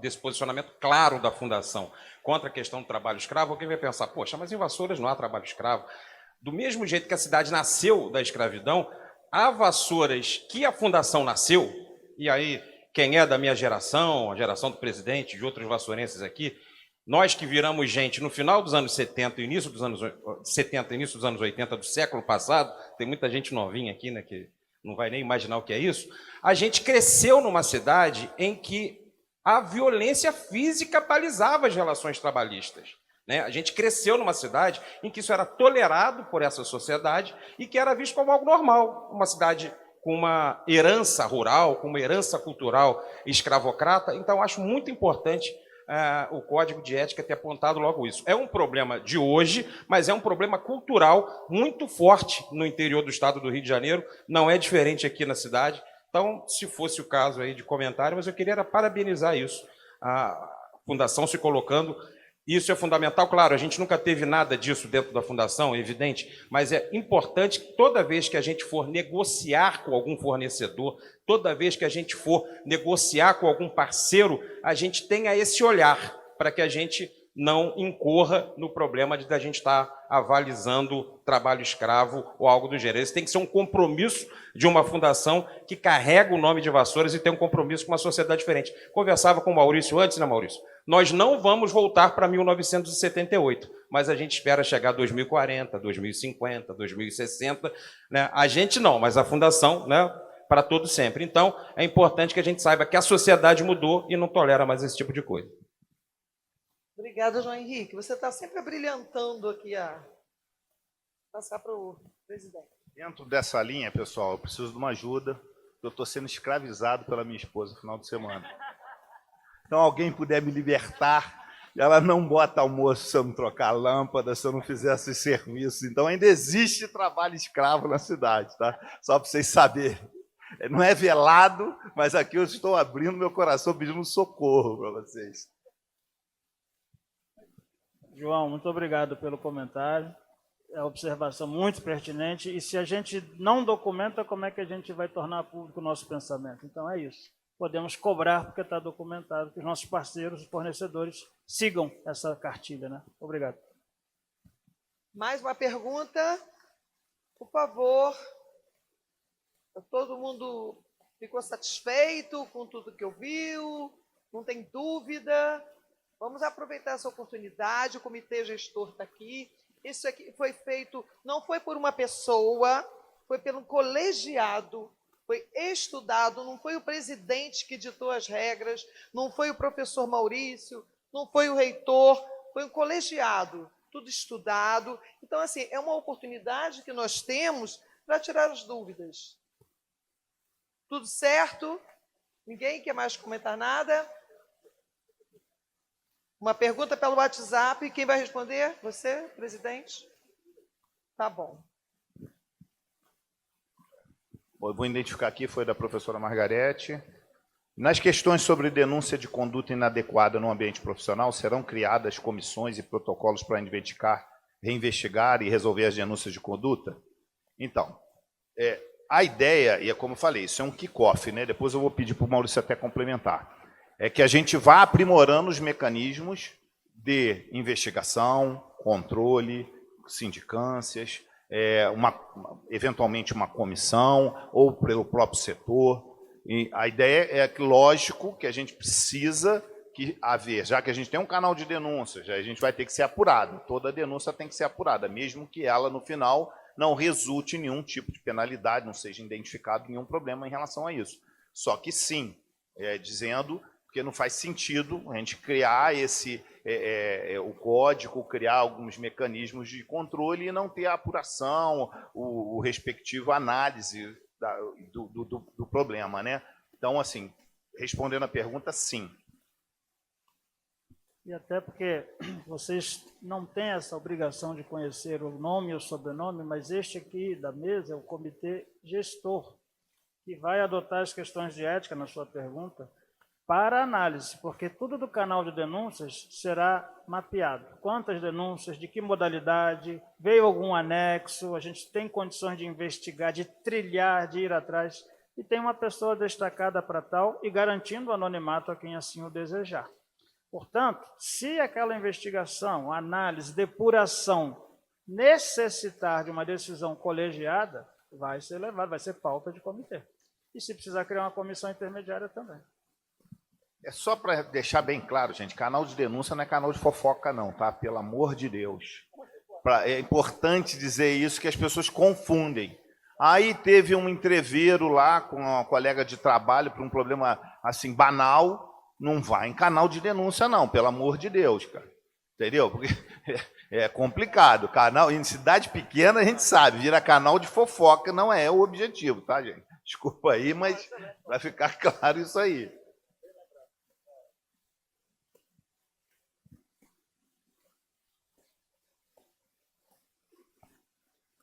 desse posicionamento claro da Fundação contra a questão do trabalho escravo, alguém vai pensar, poxa, mas em Vassouras não há trabalho escravo. Do mesmo jeito que a cidade nasceu da escravidão, há Vassouras que a Fundação nasceu, e aí quem é da minha geração, a geração do presidente, de outros vassourenses aqui, nós que viramos gente no final dos anos 70, início dos anos 80 do século passado, tem muita gente novinha aqui, né, que não vai nem imaginar o que é isso, a gente cresceu numa cidade em que a violência física balizava as relações trabalhistas, né? A gente cresceu numa cidade em que isso era tolerado por essa sociedade e que era visto como algo normal, uma cidade com uma herança rural, com uma herança cultural escravocrata. Então, acho muito importante o Código de Ética ter apontado logo isso. É um problema de hoje, mas é um problema cultural muito forte no interior do estado do Rio de Janeiro, não é diferente aqui na cidade. Então, se fosse o caso aí de comentário, mas eu queria parabenizar isso, a Fundação se colocando. Isso é fundamental, claro, a gente nunca teve nada disso dentro da Fundação, é evidente, mas é importante que toda vez que a gente for negociar com algum fornecedor, toda vez que a gente for negociar com algum parceiro, a gente tenha esse olhar para que a gente não incorra no problema de a gente estar avalizando trabalho escravo ou algo do gênero. Esse tem que ser um compromisso de uma fundação que carrega o nome de Vassouras e tem um compromisso com uma sociedade diferente. Conversava com o Maurício antes, né, Maurício? Nós não vamos voltar para 1978, mas a gente espera chegar a 2040, 2050, 2060. Né? A gente não, mas a fundação, né, para todo sempre. Então, é importante que a gente saiba que a sociedade mudou e não tolera mais esse tipo de coisa. Obrigada, João Henrique. Você está sempre brilhantando aqui passar para o presidente. Dentro dessa linha, pessoal, eu preciso de uma ajuda. Eu estou sendo escravizado pela minha esposa no final de semana. Então, alguém puder me libertar, ela não bota almoço se eu não trocar a lâmpada, se eu não fizer esses serviços. Então, ainda existe trabalho escravo na cidade, tá? Só para vocês saberem. Não é velado, mas aqui eu estou abrindo meu coração pedindo socorro para vocês. João, muito obrigado pelo comentário. É uma observação muito pertinente. E se a gente não documenta, como é que a gente vai tornar público o nosso pensamento? Então é isso. Podemos cobrar, porque está documentado, que os nossos parceiros, os fornecedores, sigam essa cartilha, né? Obrigado. Mais uma pergunta? Por favor. Todo mundo ficou satisfeito com tudo que ouviu? Não tem dúvida? Vamos aproveitar essa oportunidade. O comitê gestor está aqui. Isso aqui foi feito, não foi por uma pessoa, foi pelo colegiado, foi estudado, não foi o presidente que ditou as regras, não foi o professor Maurício, não foi o reitor, foi um colegiado, tudo estudado. Então, assim, é uma oportunidade que nós temos para tirar as dúvidas. Tudo certo? Ninguém quer mais comentar nada? Uma pergunta pelo WhatsApp. Quem vai responder? Você, presidente? Tá bom. Eu vou identificar aqui, foi da professora Margarete. Nas questões sobre denúncia de conduta inadequada no ambiente profissional, serão criadas comissões e protocolos para reinvestigar e resolver as denúncias de conduta? Então, a ideia, e é como eu falei, isso é um kick-off, né? Depois eu vou pedir para o Maurício até complementar. É que a gente vá aprimorando os mecanismos de investigação, controle, sindicâncias, eventualmente uma comissão, ou pelo próprio setor. E a ideia é que, lógico, que a gente precisa haver, já que a gente tem um canal de denúncias, a gente vai ter que ser apurado. Toda denúncia tem que ser apurada, mesmo que ela, no final, não resulte em nenhum tipo de penalidade, não seja identificado nenhum problema em relação a isso. Só que sim, dizendo... Porque não faz sentido a gente criar o código, criar alguns mecanismos de controle e não ter a apuração, o respectivo análise do problema, né? Então, assim, respondendo a pergunta, sim. E até porque vocês não têm essa obrigação de conhecer o nome e o sobrenome, mas este aqui da mesa é o comitê gestor, que vai adotar as questões de ética na sua pergunta, para análise, porque tudo do canal de denúncias será mapeado. Quantas denúncias, de que modalidade, veio algum anexo, a gente tem condições de investigar, de trilhar, de ir atrás, e tem uma pessoa destacada para tal e garantindo o anonimato a quem assim o desejar. Portanto, se aquela investigação, análise, depuração necessitar de uma decisão colegiada, vai ser levado, vai ser pauta de comitê. E se precisar criar uma comissão intermediária também. É só para deixar bem claro, gente, canal de denúncia não é canal de fofoca não, tá? Pelo amor de Deus. É importante dizer isso, que as pessoas confundem. Aí teve um entreveiro lá com uma colega de trabalho por um problema assim banal, não vai em canal de denúncia não, pelo amor de Deus, cara. Entendeu? Porque é complicado. Canal em cidade pequena a gente sabe, vira canal de fofoca, não é o objetivo, tá, gente? Desculpa aí, mas vai ficar claro isso aí.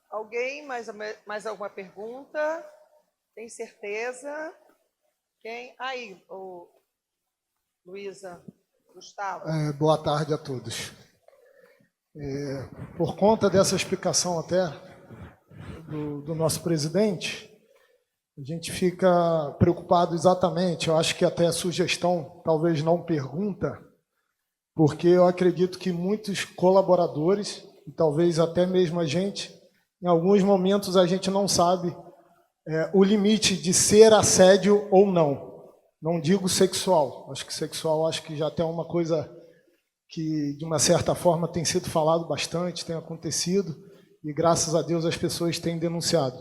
Alguém? Mais alguma pergunta? Tem certeza? Quem? Aí, Luísa, Gustavo. Boa tarde a todos. Por conta dessa explicação até do nosso presidente, a gente fica preocupado exatamente, eu acho que até a sugestão, talvez não pergunta, porque eu acredito que muitos colaboradores, e talvez até mesmo a gente, em alguns momentos a gente não sabe o limite de ser assédio ou não. Não digo sexual. Acho que sexual já tem uma coisa que, de uma certa forma, tem sido falado bastante, tem acontecido, e graças a Deus as pessoas têm denunciado.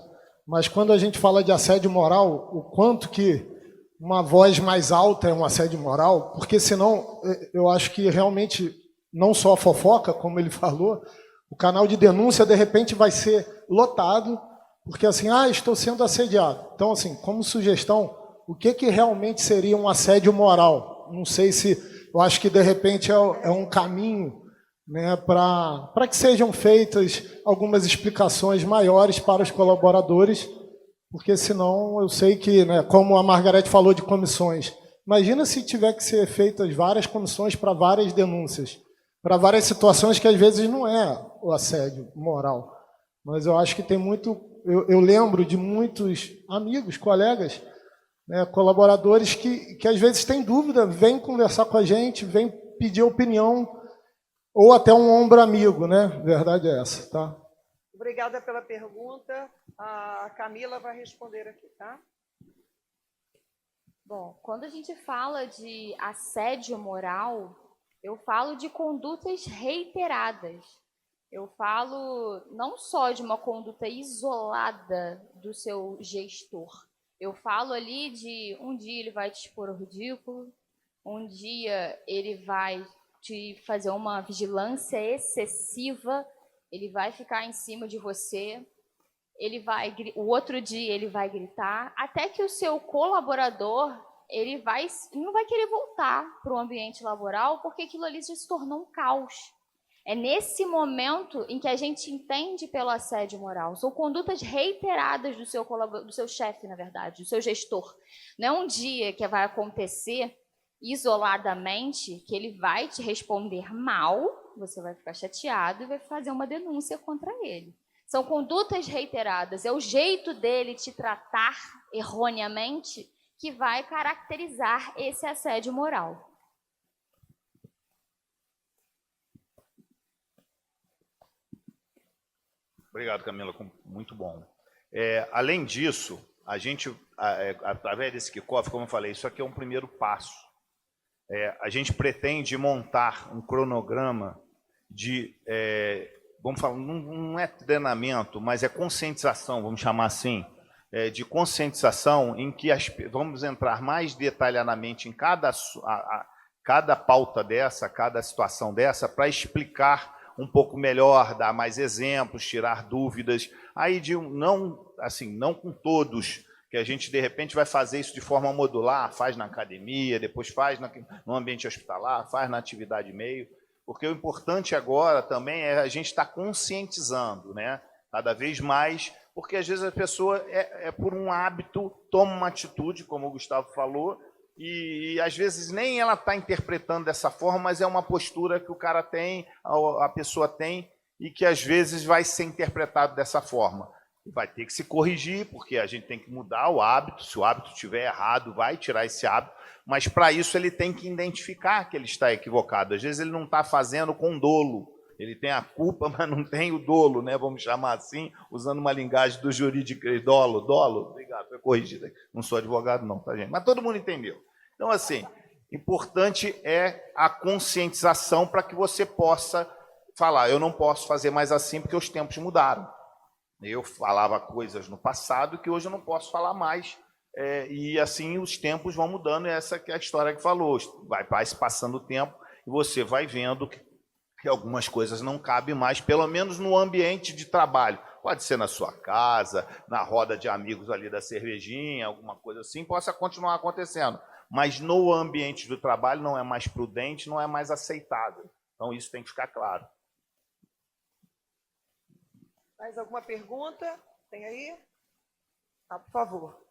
Mas quando a gente fala de assédio moral, o quanto que uma voz mais alta é um assédio moral, porque senão eu acho que realmente não só a fofoca, como ele falou, o canal de denúncia, de repente, vai ser lotado, porque assim, estou sendo assediado. Então, assim, como sugestão, o que realmente seria um assédio moral? Não sei se, eu acho que de repente é um caminho, né, para que sejam feitas algumas explicações maiores para os colaboradores, porque senão eu sei que, né, como a Margarete falou de comissões, imagina se tiver que ser feitas várias comissões para várias denúncias, para várias situações que às vezes não é o assédio moral. Mas eu acho que tem muito... Eu lembro de muitos amigos, colegas, né, colaboradores que às vezes têm dúvida, vêm conversar com a gente, vêm pedir opinião, ou até um ombro amigo, né? Verdade é essa, tá? Obrigada pela pergunta. A Camila vai responder aqui, tá? Bom, quando a gente fala de assédio moral, eu falo de condutas reiteradas. Eu falo não só de uma conduta isolada do seu gestor. Eu falo ali de um dia ele vai te expor ao ridículo, um dia ele vai te fazer uma vigilância excessiva, ele vai ficar em cima de você, o outro dia ele vai gritar, até que o seu colaborador não vai querer voltar para o ambiente laboral, porque aquilo ali já se tornou um caos. É nesse momento em que a gente entende pelo assédio moral. São condutas reiteradas do seu chefe, na verdade, do seu gestor. Não é um dia que vai acontecer isoladamente que ele vai te responder mal, você vai ficar chateado e vai fazer uma denúncia contra ele. São condutas reiteradas, é o jeito dele te tratar erroneamente que vai caracterizar esse assédio moral. Obrigado, Camila, muito bom. Além disso, a gente, através desse kickoff, como eu falei, isso aqui é um primeiro passo. A gente pretende montar um cronograma de, vamos falar, não é treinamento, mas é conscientização, vamos chamar assim, de conscientização em que vamos entrar mais detalhadamente em cada pauta dessa, cada situação dessa, para explicar um pouco melhor, dar mais exemplos, tirar dúvidas, aí não com todos, que a gente de repente vai fazer isso de forma modular, faz na academia, depois faz no ambiente hospitalar, faz na atividade meio, porque o importante agora também é a gente estar conscientizando, né? Cada vez mais, porque às vezes a pessoa por um hábito, toma uma atitude, como o Gustavo falou, e às vezes nem ela está interpretando dessa forma, mas é uma postura que o cara tem, a pessoa tem, e que às vezes vai ser interpretado dessa forma. Vai ter que se corrigir, porque a gente tem que mudar o hábito, se o hábito estiver errado, vai tirar esse hábito, mas para isso ele tem que identificar que ele está equivocado. Às vezes ele não está fazendo com dolo, ele tem a culpa, mas não tem o dolo, né? Vamos chamar assim, usando uma linguagem do jurídico, dolo, obrigado, foi corrigido. Não sou advogado não, tá, gente? Mas todo mundo entendeu. Então, assim, importante é a conscientização para que você possa falar, eu não posso fazer mais assim porque os tempos mudaram. Eu falava coisas no passado que hoje eu não posso falar mais, e assim os tempos vão mudando, e essa que é a história que falou. Vai se passando o tempo e você vai vendo que algumas coisas não cabem mais, pelo menos no ambiente de trabalho. Pode ser na sua casa, na roda de amigos ali da cervejinha, alguma coisa assim, possa continuar acontecendo. Mas no ambiente do trabalho não é mais prudente, não é mais aceitável. Então isso tem que ficar claro. Mais alguma pergunta? Tem aí? Por favor.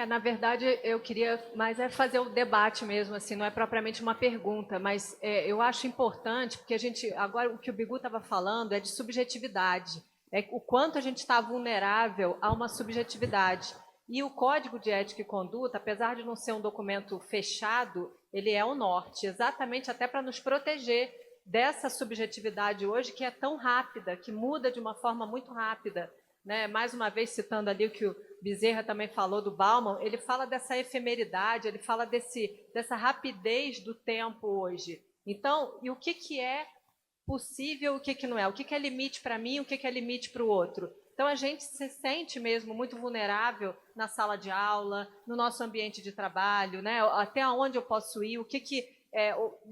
Na verdade, eu queria mais fazer o debate mesmo, assim, não é propriamente uma pergunta, mas eu acho importante, porque agora o que o Bigu estava falando é de subjetividade, o quanto a gente está vulnerável a uma subjetividade. E o Código de Ética e Conduta, apesar de não ser um documento fechado, ele é o norte, exatamente até para nos proteger dessa subjetividade hoje que é tão rápida, que muda de uma forma muito rápida. Né? Mais uma vez, citando ali o que o Bezerra também falou do Bauman, ele fala dessa efemeridade, ele fala dessa rapidez do tempo hoje. Então, e o que é possível, o que não é? O que é limite para mim, o que é limite para o outro? Então, a gente se sente mesmo muito vulnerável na sala de aula, no nosso ambiente de trabalho, né? Até onde eu posso ir,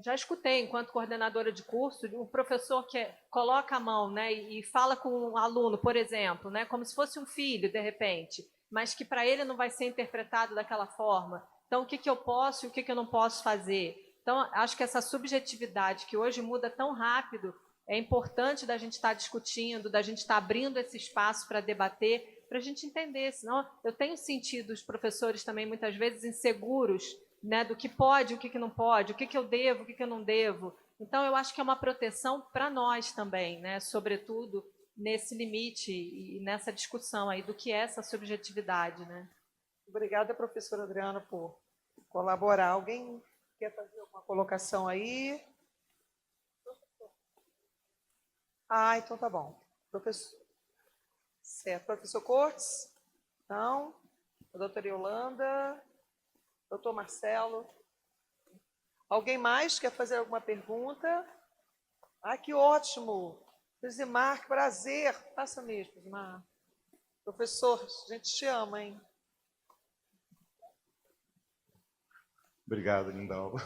já escutei, enquanto coordenadora de curso, um professor que coloca a mão, né, e fala com um aluno, por exemplo, né, como se fosse um filho, de repente, mas que para ele não vai ser interpretado daquela forma. Então, o que eu posso e o que eu não posso fazer? Então, acho que essa subjetividade que hoje muda tão rápido, é importante da gente estar discutindo, da gente estar abrindo esse espaço para debater, para a gente entender, senão eu tenho sentido os professores também muitas vezes inseguros, né, do que pode, o que não pode, o que eu devo, o que eu não devo. Então, eu acho que é uma proteção para nós também, né, sobretudo nesse limite e nessa discussão aí do que é essa subjetividade, né? Obrigada, professora Adriana, por colaborar. Alguém quer fazer alguma colocação aí? Ah, então tá bom. Professor, certo. Professor Cortes? Não. A doutora Yolanda? Doutor Marcelo? Alguém mais quer fazer alguma pergunta? Ah, que ótimo! Zimar, que prazer. Faça mesmo, Zimar. Professor, a gente te ama, hein? Obrigado, Lindalva.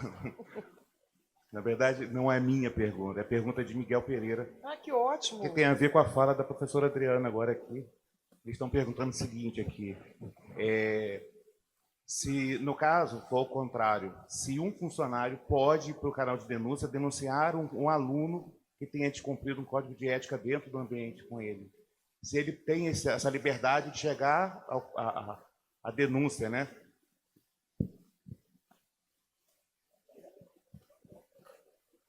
Na verdade, não é minha pergunta, é a pergunta de Miguel Pereira, Ah, que ótimo! que tem a ver com a fala da professora Adriana agora aqui. Eles estão perguntando o seguinte aqui. Se, no caso, for o contrário, se um funcionário pode ir para o canal de denúncia denunciar um aluno que tenha descumprido um código de ética dentro do ambiente com ele. Se ele tem essa liberdade de chegar à denúncia, né?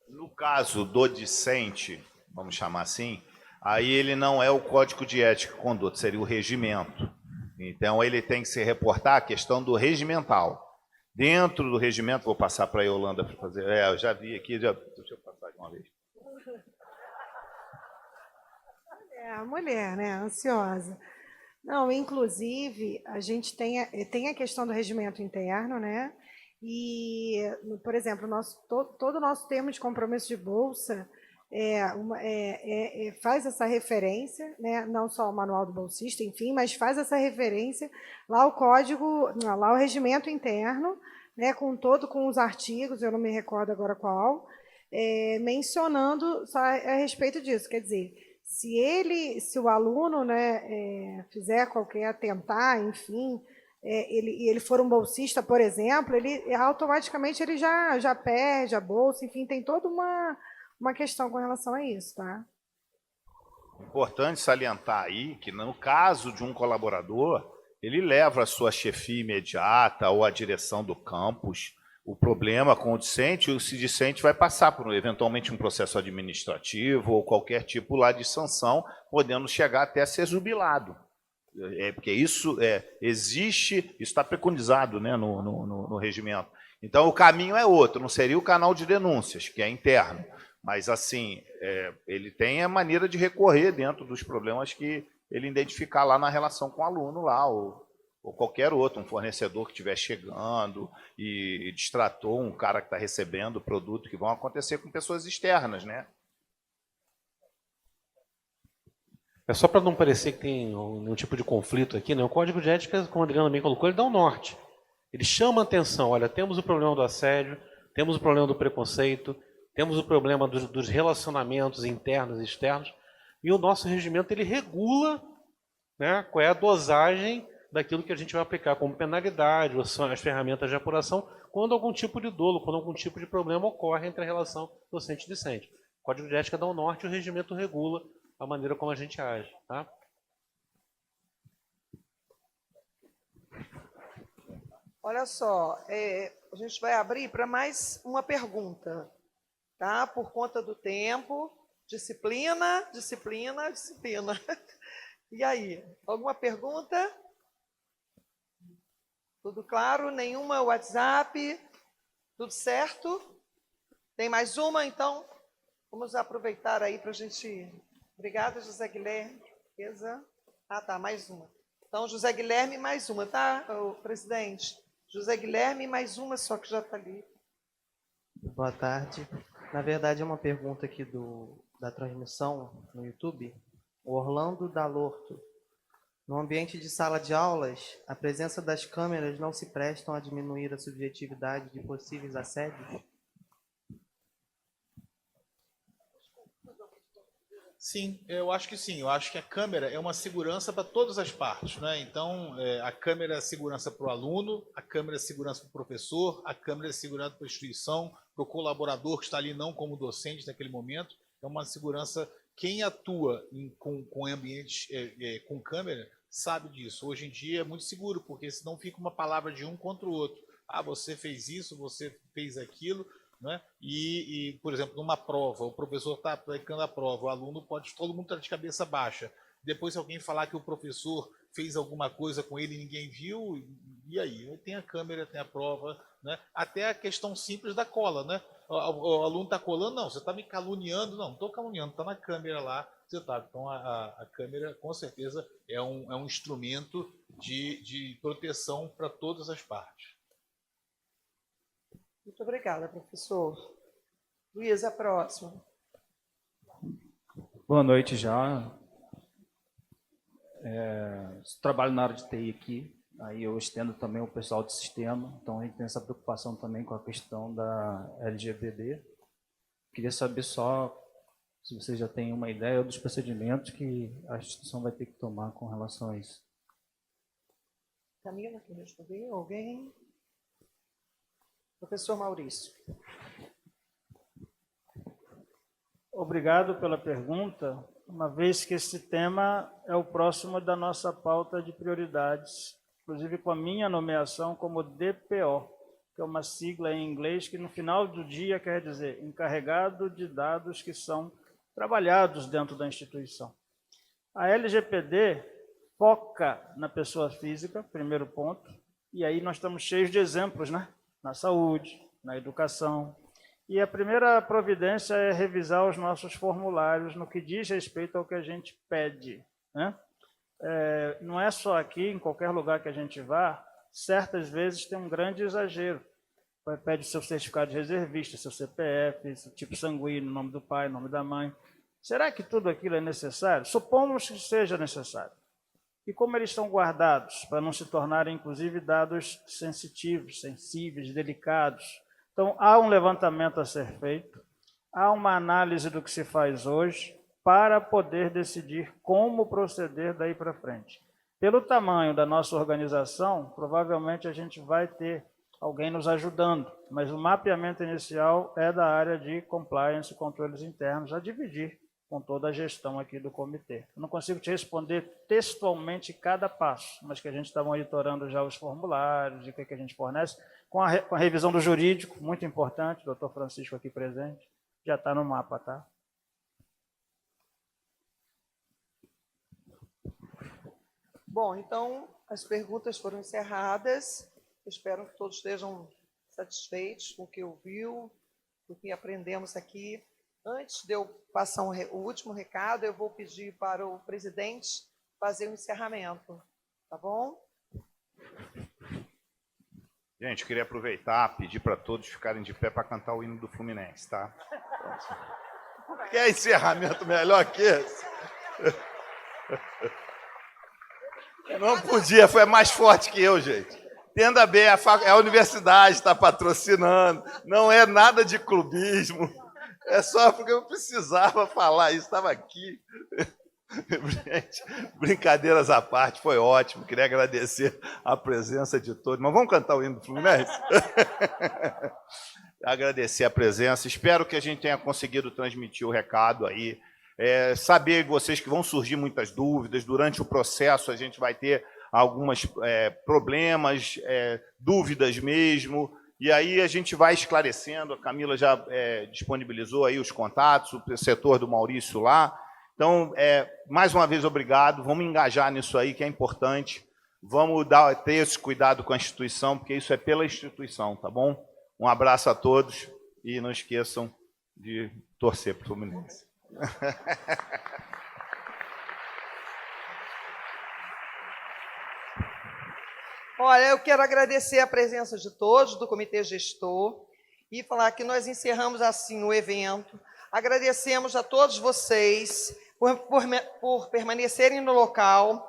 No caso do discente, vamos chamar assim, aí ele não é o código de ética e conduta, seria o regimento. Então, ele tem que se reportar a questão do regimental. Dentro do regimento, vou passar para a Yolanda para fazer. Eu já vi aqui, deixa eu passar de uma vez. É, a mulher, né, ansiosa. Não, inclusive, a gente tem a questão do regimento interno, né? E, por exemplo, todo o nosso termo de compromisso de bolsa faz essa referência, né? Não só o manual do bolsista, enfim, mas faz essa referência lá o código, lá o regimento interno, né? Com os artigos, eu não me recordo agora qual, mencionando só a respeito disso. Quer dizer, se o aluno, né, fizer tentar, enfim, ele for um bolsista, por exemplo, ele automaticamente ele já perde a bolsa, enfim, tem toda uma questão com relação a isso, tá? Importante salientar aí que, no caso de um colaborador, ele leva a sua chefia imediata ou a direção do campus o problema com o discente, e o discente vai passar por, eventualmente, um processo administrativo ou qualquer tipo lá de sanção, podendo chegar até ser jubilado. Porque isso existe, isso está preconizado, né, no regimento. Então, o caminho é outro, não seria o canal de denúncias, que é interno, mas, assim, ele tem a maneira de recorrer dentro dos problemas que ele identificar lá na relação com o aluno lá, ou qualquer outro, um fornecedor que estiver chegando e distratou um cara que está recebendo o produto, que vão acontecer com pessoas externas, né? É só para não parecer que tem nenhum tipo de conflito aqui, né? O Código de Ética, como o Adriano bem colocou, ele dá um norte. Ele chama a atenção, olha, temos o problema do assédio, temos o problema do preconceito, temos o problema dos relacionamentos internos e externos, e o nosso regimento ele regula, né, qual é a dosagem daquilo que a gente vai aplicar como penalidade, ou são as ferramentas de apuração, quando algum tipo de dolo, quando algum tipo de problema ocorre entre a relação docente e discente. O Código de Ética dá um norte e o regimento regula a maneira como a gente age. Tá? Olha só, a gente vai abrir para mais uma pergunta, tá? Por conta do tempo, disciplina. E aí, alguma pergunta? Tudo claro? Nenhuma WhatsApp? Tudo certo? Tem mais uma, então? Vamos aproveitar aí para a gente... Obrigada, José Guilherme. Beleza? Ah, tá, mais uma. Então, José Guilherme, mais uma, tá, presidente? José Guilherme, mais uma só que já está ali. Boa tarde. Na verdade, é uma pergunta aqui da transmissão no YouTube. O Orlando Dalorto. No ambiente de sala de aulas, a presença das câmeras não se prestam a diminuir a subjetividade de possíveis assédios? Sim, eu acho que sim. Eu acho que a câmera é uma segurança para todas as partes, né? Então, a câmera é segurança para o aluno, a câmera é segurança para o professor, a câmera é segurança para a instituição, para o colaborador que está ali não como docente naquele momento. É uma segurança. Quem atua com ambientes com câmera sabe disso. Hoje em dia é muito seguro, porque senão fica uma palavra de um contra o outro. Ah, você fez isso, você fez aquilo, né? E, por exemplo, numa prova, o professor está aplicando a prova, o aluno pode, todo mundo está de cabeça baixa. Depois, se alguém falar que o professor fez alguma coisa com ele e ninguém viu, e aí? Tem a câmera, tem a prova, né? Até a questão simples da cola, né? O aluno está colando, não, você está me caluniando, não estou caluniando, está na câmera lá, você está. Então, a câmera, com certeza, é um instrumento de proteção para todas as partes. Muito obrigada, professor. Luiz, a próxima. Boa noite já. Trabalho na área de TI aqui, aí eu estendo também o pessoal de sistema, então a gente tem essa preocupação também com a questão da LGPD. Queria saber só se você já tem uma ideia dos procedimentos que a instituição vai ter que tomar com relação a isso. Camila, quer responder? Alguém? Professor Maurício. Obrigado pela pergunta, uma vez que esse tema é o próximo da nossa pauta de prioridades, inclusive com a minha nomeação como DPO, que é uma sigla em inglês que no final do dia quer dizer encarregado de dados que são trabalhados dentro da instituição. A LGPD foca na pessoa física, primeiro ponto, e aí nós estamos cheios de exemplos, né? Na saúde, na educação. E a primeira providência é revisar os nossos formulários no que diz respeito ao que a gente pede, né? Não é só aqui, em qualquer lugar que a gente vá, certas vezes tem um grande exagero. Pede seu certificado de reservista, seu CPF, seu tipo sanguíneo, nome do pai, nome da mãe. Será que tudo aquilo é necessário? Supomos que seja necessário. E como eles estão guardados, para não se tornarem, inclusive, dados sensitivos, sensíveis, delicados. Então, há um levantamento a ser feito, há uma análise do que se faz hoje, para poder decidir como proceder daí para frente. Pelo tamanho da nossa organização, provavelmente a gente vai ter alguém nos ajudando, mas o mapeamento inicial é da área de compliance e controles internos, a dividir com toda a gestão aqui do comitê. Eu não consigo te responder textualmente cada passo, mas que a gente está monitorando já os formulários, e o que a gente fornece, com a revisão do jurídico, muito importante, o doutor Francisco aqui presente, já está no mapa, tá? Bom, então, as perguntas foram encerradas. Eu espero que todos estejam satisfeitos com o que ouviu, com o que aprendemos aqui. Antes de eu passar o último recado, eu vou pedir para o presidente fazer o encerramento. Tá bom? Gente, eu queria aproveitar, pedir para todos ficarem de pé para cantar o hino do Fluminense, tá? Quer encerramento melhor que esse? Não podia, foi mais forte que eu, gente. Entenda bem, a universidade está patrocinando, não é nada de clubismo, é só porque eu precisava falar isso, estava aqui. Gente, brincadeiras à parte, foi ótimo, queria agradecer a presença de todos. Mas vamos cantar o hino do Fluminense? Agradecer a presença, espero que a gente tenha conseguido transmitir o recado aí. Saber vocês que vão surgir muitas dúvidas, durante o processo a gente vai ter alguns problemas, dúvidas mesmo, e aí a gente vai esclarecendo, a Camila já disponibilizou aí os contatos, o setor do Maurício lá. Então, mais uma vez, obrigado, vamos engajar nisso aí, que é importante, vamos ter esse cuidado com a instituição, porque isso é pela instituição, tá bom? Um abraço a todos e não esqueçam de torcer para o Fluminense. Olha, eu quero agradecer a presença de todos do Comitê Gestor e falar que nós encerramos assim o evento. Agradecemos a todos vocês por permanecerem no local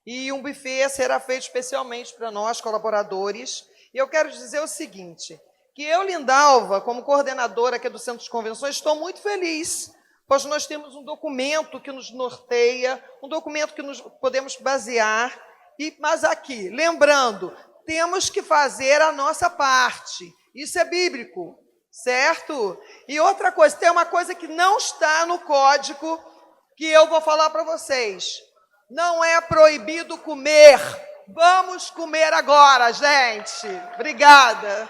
e um buffet será feito especialmente para nós, colaboradores. E eu quero dizer o seguinte, que eu, Lindalva, como coordenadora aqui do Centro de Convenções, estou muito feliz, pois nós temos um documento que nos norteia, um documento que nos podemos basear. Mas aqui, lembrando, temos que fazer a nossa parte. Isso é bíblico, certo? E outra coisa, tem uma coisa que não está no código que eu vou falar para vocês. Não é proibido comer. Vamos comer agora, gente. Obrigada.